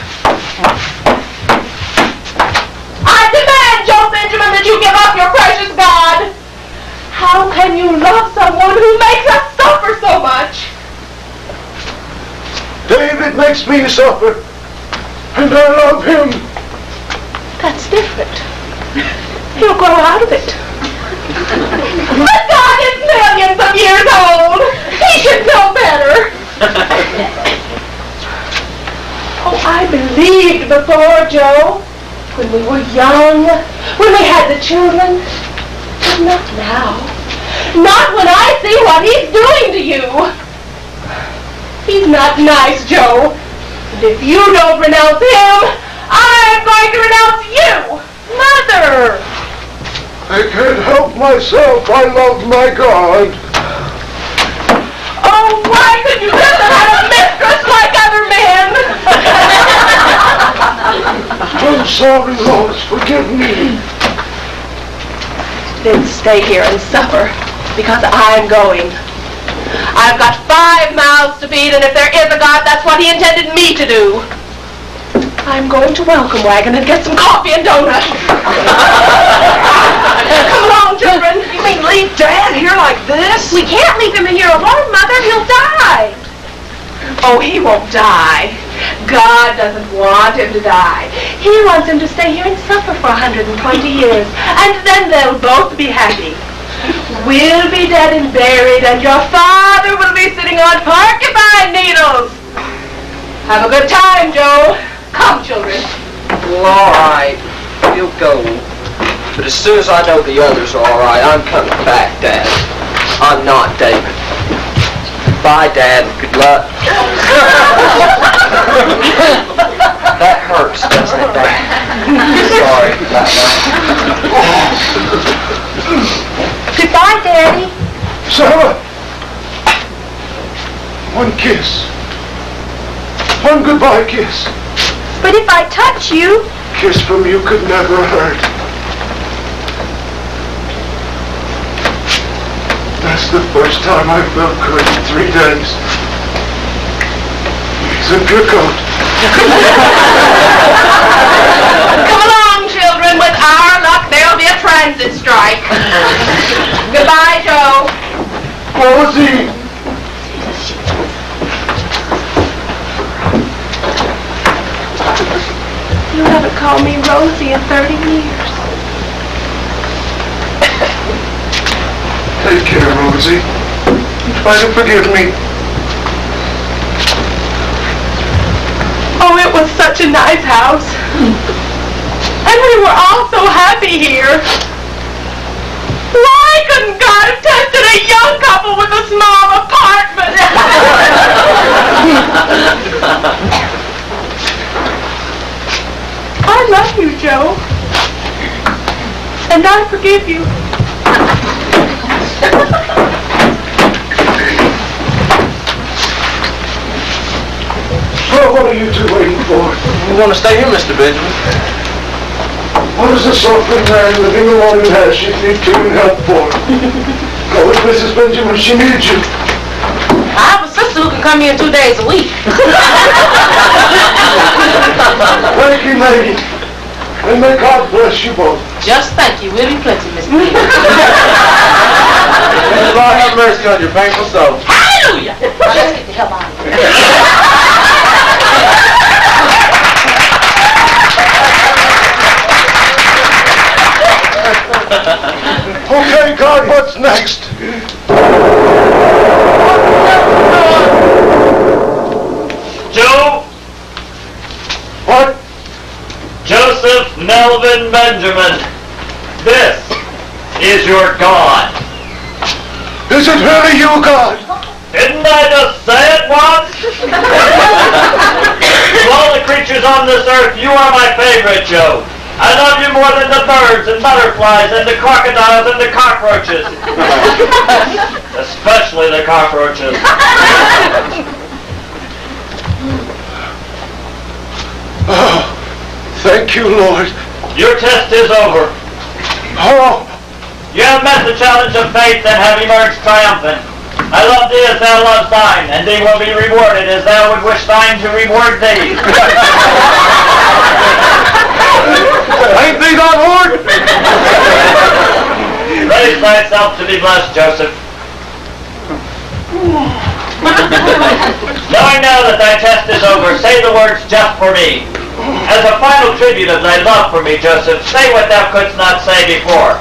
I demand, Joe Benjamin, that you give up your precious God. How can you love someone who makes us suffer so much? David makes me suffer, and I love him. That's different. He'll grow out of it. But God is millions of years old. He should know better. Oh, I believed before, Joe. When we were young, when we had the children, Not now. Not when I see what he's doing to you. He's not nice, Joe. And if you don't renounce him, I'm going to renounce you. Mother! I can't help myself. I love my God. Oh, why could you let her have a mistress like other men? I'm sorry, Lois. Forgive me. Then stay here and suffer, because I'm going. I've got 5 mouths to feed, and if there is a God, that's what he intended me to do. I'm going to Welcome Wagon and get some coffee and donuts. Come along, children. You mean leave Dad here like this? We can't leave him in here alone, Mother. He'll die. Oh, he won't die. God doesn't want him to die. He wants him to stay here and suffer for 120 years, and then they'll both be happy. We'll be dead and buried, and your father will be sitting on porcupine needles. Have a good time, Joe. Come, children. Well, all right. You'll go. But as soon as I know the others are all right, I'm coming back, Dad. I'm not David. Bye, Dad. Good luck. That hurts, doesn't it, Dad? Sorry about that. Goodbye, Daddy. Sarah! One kiss. One goodbye kiss. But if I touch you... Kiss from you could never hurt. That's the first time I felt good in 3 days. Zip your coat. Come along, children. With our luck, there'll be a transit strike. Goodbye, Joe. Rosie! You haven't called me Rosie in 30 years. Take care, Rosie. Try to forgive me. Oh, it was such a nice house. And we were all so happy here. Why couldn't God have tested a young couple with a small apartment? I love you, Joe. And I forgive you. So what are you two waiting for? We want to stay here, Mr. Benjamin. What does a suffering man living alone in Hashik need human help for? Go with Mrs. Benjamin, she needs you. I have a sister who can come here 2 days a week. Thank you, lady. And may God bless you both. Just thank you. We'll be plenty, Miss May the Lord have mercy on your painful soul. Hallelujah! Let's get the hell out of here. Okay, God, what's next? Joe, What? Joseph Melvin Benjamin, this is your God. Is it really you, God? Didn't I just say it once? Of all the creatures on this earth, you are my favorite, Joe. I love you more than the birds and butterflies and the crocodiles and the cockroaches. Especially the cockroaches. Oh, thank you, Lord. Your test is over. Oh, You have met the challenge of faith and have emerged triumphant. I love thee as thou lovest thine, and thee will be rewarded as thou would wish thine to reward thee. ain't these on board? Raise thyself to be blessed, Joseph. Knowing now that thy test is over, say the words just for me. As a final tribute of thy love for me, Joseph, say what thou couldst not say before.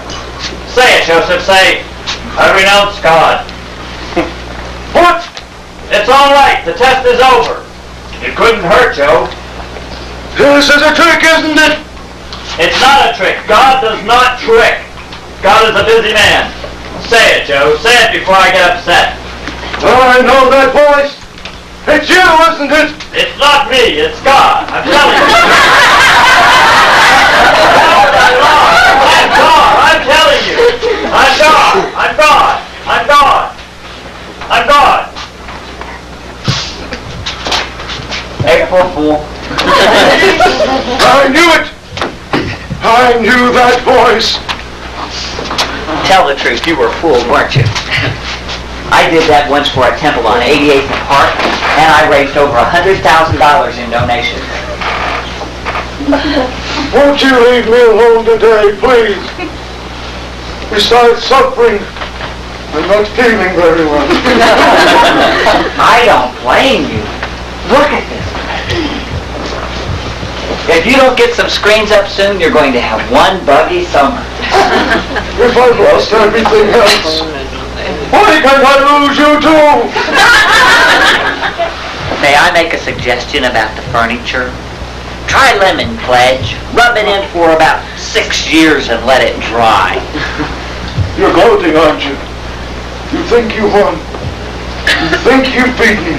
Say it, Joseph, say, I renounce God. What? It's all right, the test is over. It couldn't hurt, Joe. This is a trick, isn't it? It's not a trick. God does not trick. God is a busy man. Say it, Joe. Say it before I get upset. I know that voice. It's you, isn't it? It's not me, it's God. I'm telling you. I'm God. I'm telling you. I'm God. I'm God. I'm God. I'm God. April Fool. I knew it. I knew that voice. Tell the truth, you were fooled, weren't you? I did that once for a temple on 88th and Park, and I raised over $100,000 in donations. Won't you leave me alone today, please? Besides suffering, I'm not feeling very well. I don't blame you. Look at this. If you don't get some screens up soon, you're going to have one buggy summer. If I've lost everything else, why can't I lose you too? May I make a suggestion about the furniture? Try Lemon Pledge. Rub it in for about 6 years and let it dry. You're gloating, aren't you? You think you won. You think you beat me.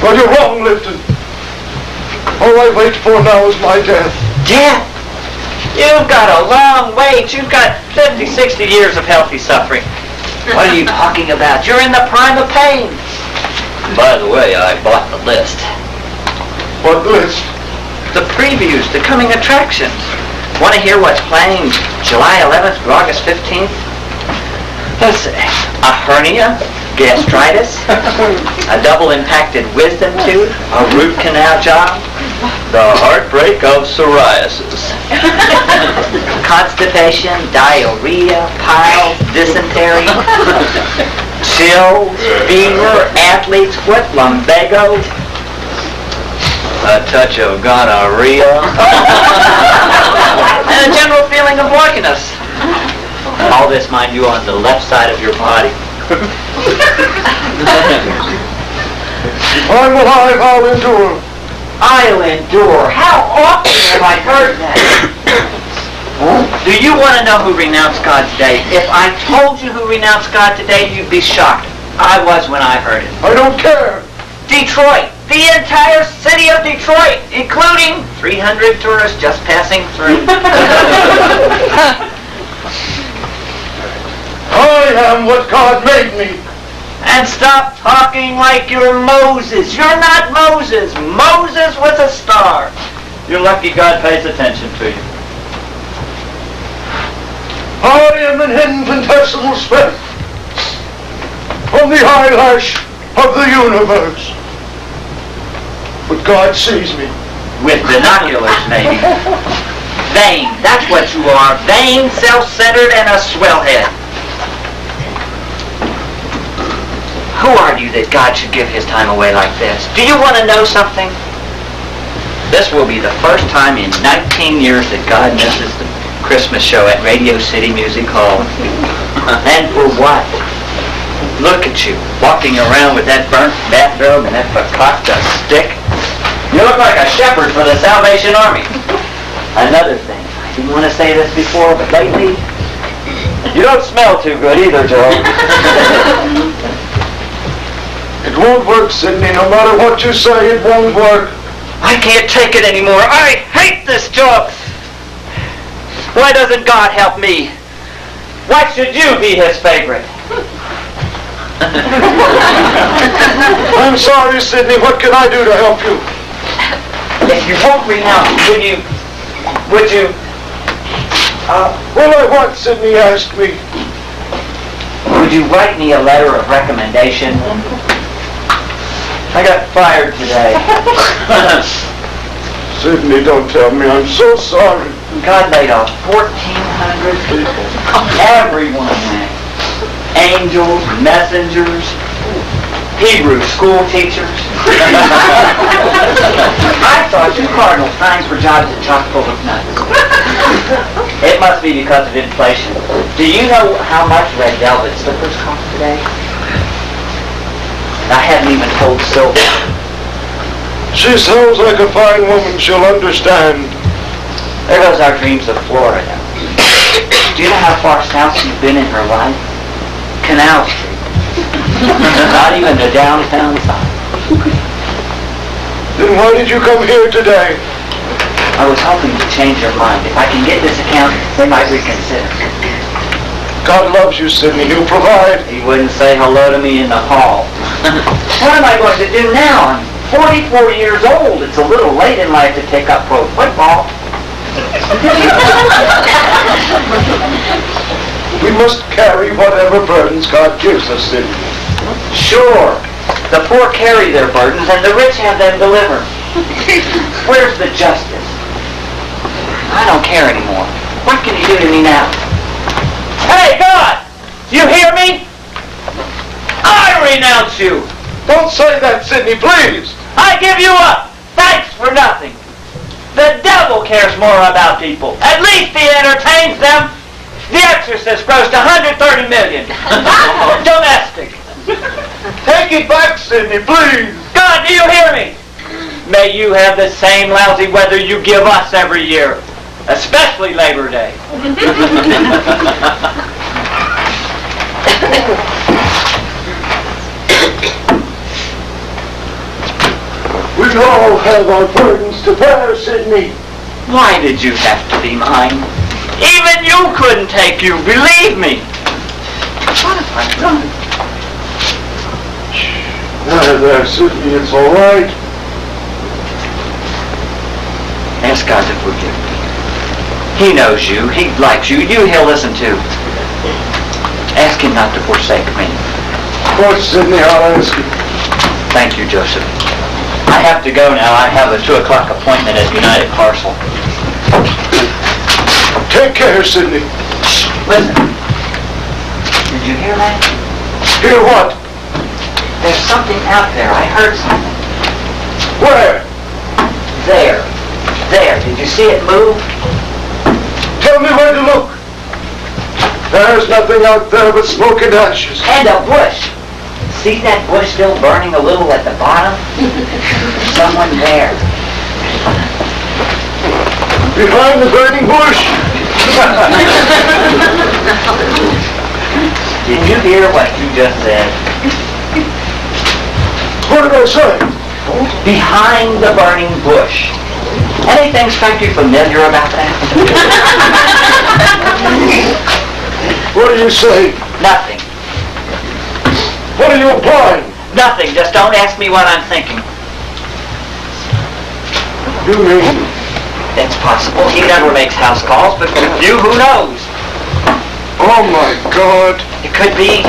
But you're wrong, Lipton. All I wait for now is my death. Death? You've got a long wait. You've got 50, 60 years of healthy suffering. What are you talking about? You're in the prime of pain. By the way, I bought the list. What list? The previews, the coming attractions. Want to hear what's playing July 11th through August 15th? Let's see. A hernia, gastritis, a double impacted wisdom tooth, a root canal job, the heartbreak of psoriasis, constipation, diarrhea, piles, dysentery, chills, fever, athlete's foot, lumbago, a touch of gonorrhea, and a general feeling of wonkiness. All this, mind you, on the left side of your body. I'm alive, I'll endure. I'll endure. How often have I heard that? Do you want to know who renounced God today? If I told you who renounced God today, you'd be shocked. I was when I heard it. I don't care. Detroit. The entire city of Detroit, including 300 tourists just passing through. I am what God made me. And stop talking like you're Moses. You're not Moses. Moses was a star. You're lucky God pays attention to you. I am an infinitesimal speck on the eyelash of the universe. But God sees me. With binoculars, maybe. Vain. That's what you are. Vain, self-centered, and a swellhead. Who are you that God should give his time away like this? Do you want to know something? This will be the first time in 19 years that God misses the Christmas show at Radio City Music Hall. And for what? Look at you, walking around with that burnt bathrobe and that fakakta stick. You look like a shepherd for the Salvation Army. Another thing, I didn't want to say this before, but lately, you don't smell too good either, Joe. It won't work, Sidney. No matter what you say, it won't work. I can't take it anymore. I hate this job. Why doesn't God help me? Why should you be his favorite? I'm sorry, Sidney. What can I do to help you? If you won't renounce, would you? Well, I what, Sidney asked me. Would you write me a letter of recommendation? I got fired today. Sidney, don't tell me. I'm so sorry. God laid off 1,400 people. Everyone went. Angels, messengers, Hebrew school teachers. I saw 2 cardinals trying for jobs at chock full of nuts. It must be because of inflation. Do you know how much red velvet slippers cost today? I haven't even told Sylvia. She sounds like a fine woman. She'll understand. There goes our dreams of Florida. Do you know how far south she's been in her life? Canal Street. Not even the downtown side. Then why did you come here today? I was hoping to change her mind. If I can get this account, they might reconsider. God loves you, Sidney. He'll provide. He wouldn't say hello to me in the hall. What am I going to do now? I'm 44 years old. It's a little late in life to take up pro football. We must carry whatever burdens God gives us, Sidney. Sure. The poor carry their burdens and the rich have them delivered. Where's the justice? I don't care anymore. What can you do to me now? Hey, God! You hear me? I renounce you! Don't say that, Sidney, please. I give you up! Thanks for nothing! The devil cares more about people. At least he entertains them. The Exorcist grossed $130 million. Domestic. Take it back, Sidney, please. God, do you hear me? May you have the same lousy weather you give us every year, especially Labor Day. We all have our burdens to bear, Sidney. Why did you have to be mine? Even you couldn't take you, believe me. What have I done? There, Sidney, it's all right. Ask God to forgive me. He knows you. He likes you. He'll listen to. Ask him not to forsake me. Of course, Sidney, I'll ask you. Thank you, Joseph. I have to go now. I have a 2 o'clock appointment at United Parcel. Take care, Sidney. Shh, listen. Did you hear that? Hear what? There's something out there. I heard something. Where? There. There. Did you see it move? Tell me where to look. There's nothing out there but smoke and ashes. And a bush. See that bush still burning a little at the bottom? Someone there. Behind the burning bush. Did you hear what you just said? What did I say? Behind the burning bush. Anything strike you familiar about that? What do you say? Nothing. What are you implying? Nothing. Just don't ask me what I'm thinking. You mean? It's possible. He never makes house calls, but you, who knows? Oh, my God. It could be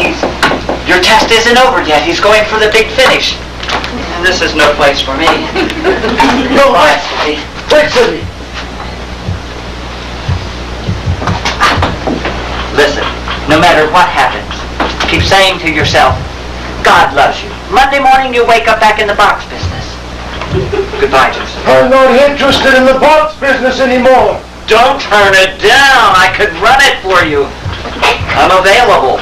your test isn't over yet. He's going for the big finish. And this is no place for me. No, Bye, wait. Sidney. Wait, Sidney. Listen, no matter what happens, keep saying to yourself, God loves you. Monday morning you wake up back in the box business. Goodbye, Joseph. I'm not interested in the box business anymore. Don't turn it down. I could run it for you. I'm available.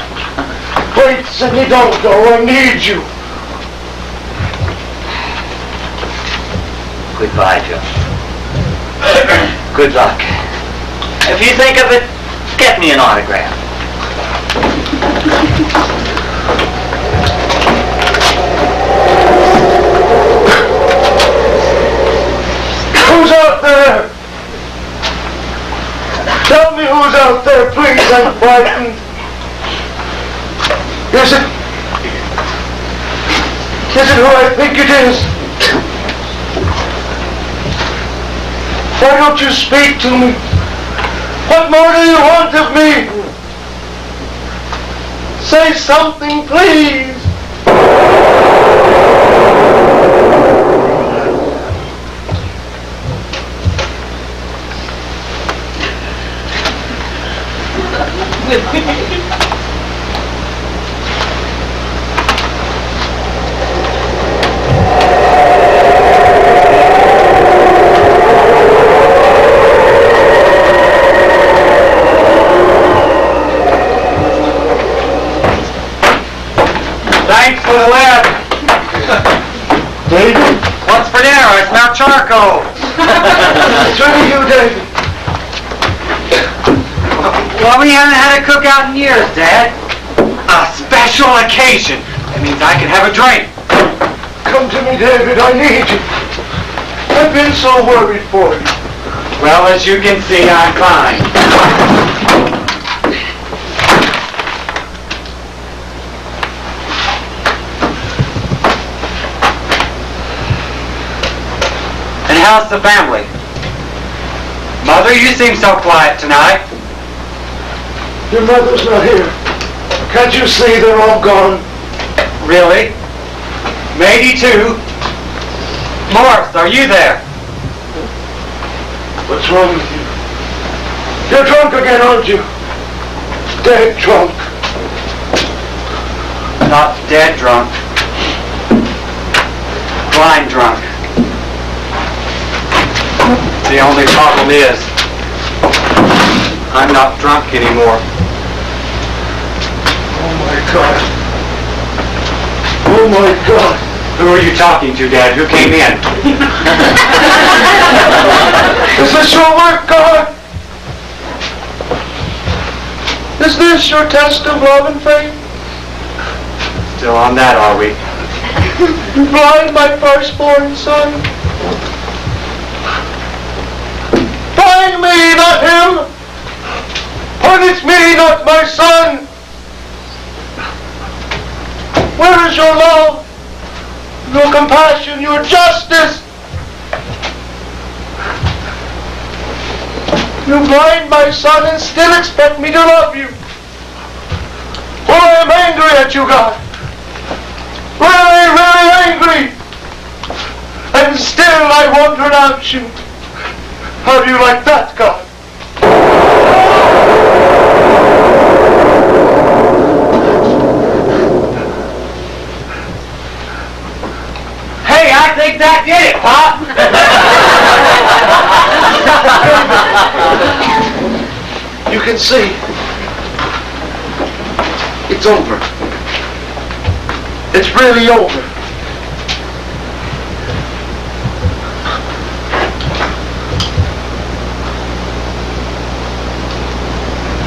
Wait, Sidney, don't go. I need you. Goodbye, Joseph. Good luck. If you think of it, get me an autograph. Who's out there? Tell me who's out there, please. I'm frightened. Is it who I think it is? Why don't you speak to me? What more do you want of me? Say something, please. Thanks for the lift. David? What's for dinner? I smell charcoal. Turn to you, David. Well, we haven't had a cookout in years, Dad. A special occasion. That means I can have a drink. Come to me, David. I need you. I've been so worried for you. Well, as you can see, I'm fine. And how's the family? Mother, you seem so quiet tonight. Your mother's not here. Can't you see they're all gone? Really? Matey too? Morris, are you there? What's wrong with you? You're drunk again, aren't you? Dead drunk. Not dead drunk. Blind drunk. The only problem is, I'm not drunk anymore. Oh my God. Oh my God. Who are you talking to, Dad? Who came in? Is this your work, God? Is this your test of love and faith? Still on that, are we? You blind my firstborn son. Blind me, not him. Punish me, not my son. Where is your love? Your compassion, your justice. You blind my son and still expect me to love you. Well, I am angry at you, God. Really, really angry. And still I won't renounce you. How do you like that, God? Hey, I think that did it, Pop! You can see. It's over. It's really over.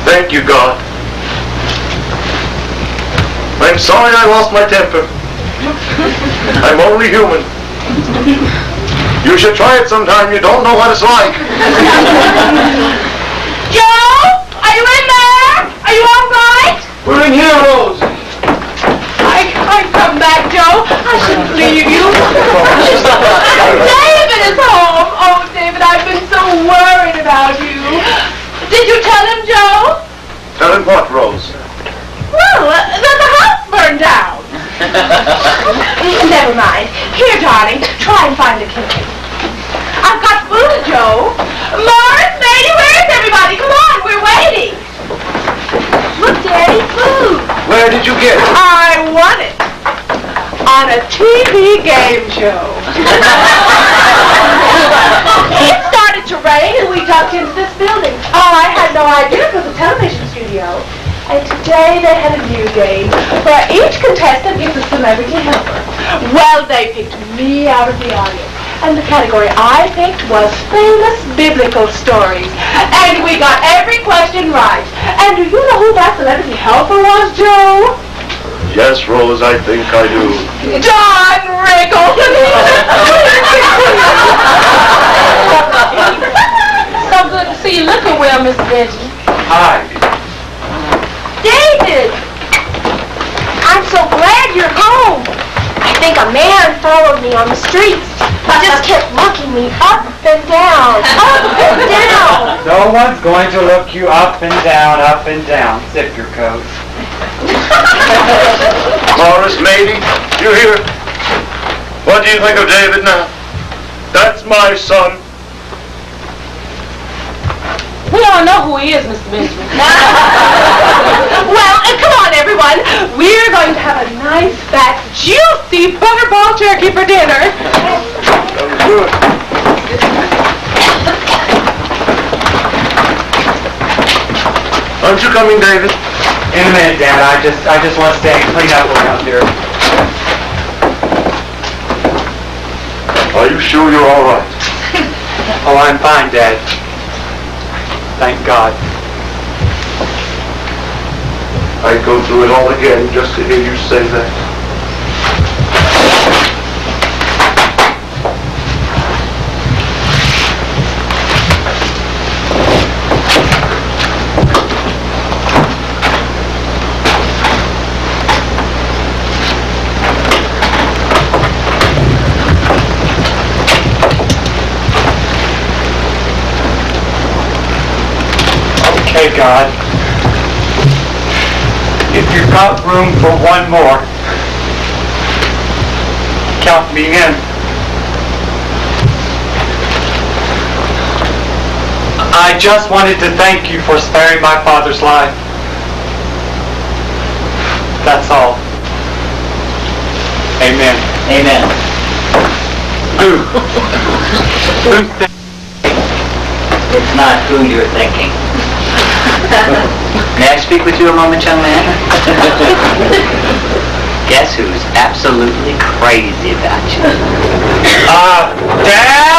Thank you, God. I'm sorry I lost my temper. I'm only human. You should try it sometime. You don't know what it's like. Joe, are you in there? Are you all right? We're in here, Rose. I come back, Joe. I shouldn't leave you. David is home. Oh, David, I've been so worried about you. Did you tell him, Joe? Tell him what, Rose? Well, that the house burned down. Never mind. Here, darling, try and find the kitchen. I've got food, Joe. Morris, Matey, where's everybody? Come on, we're waiting. Look, Daddy, food. Where did you get it? I won it on a TV game show. It started to rain and we ducked into this building. Oh, I had no idea it was a television studio. And today they had a new game where each contestant is a celebrity helper. Well, they picked me out of the audience. And the category I picked was famous biblical stories. And we got every question right. And do you know who that celebrity helper was, Joe? Yes, Rose, I think I do. Don Rickles. So good to see you looking well, Mr. Benjamin. Hi. David! I'm so glad you're home. I think a man followed me on the streets. He just kept looking me up and down, up and down. No one's going to look you up and down, up and down. Zip your coat. Morris, Matey, you here? What do you think of David now? That's my son. We all know who he is, Mr. Benjamin. Well, come on, everyone. We're going to have a nice, fat, juicy butterball turkey for dinner. Good. Aren't you coming, David? In a minute, Dad. I just want to stay and clean up around here. Are you sure you're all right? Oh, I'm fine, Dad. Thank God. I'd go through it all again just to hear you say that. Okay, God. If you've got room for one more, count me in. I just wanted to thank you for sparing my father's life. That's all. Amen. Amen. Who's It's not who you're thinking. May I speak with you a moment, young man? Guess who's absolutely crazy about you? Dad?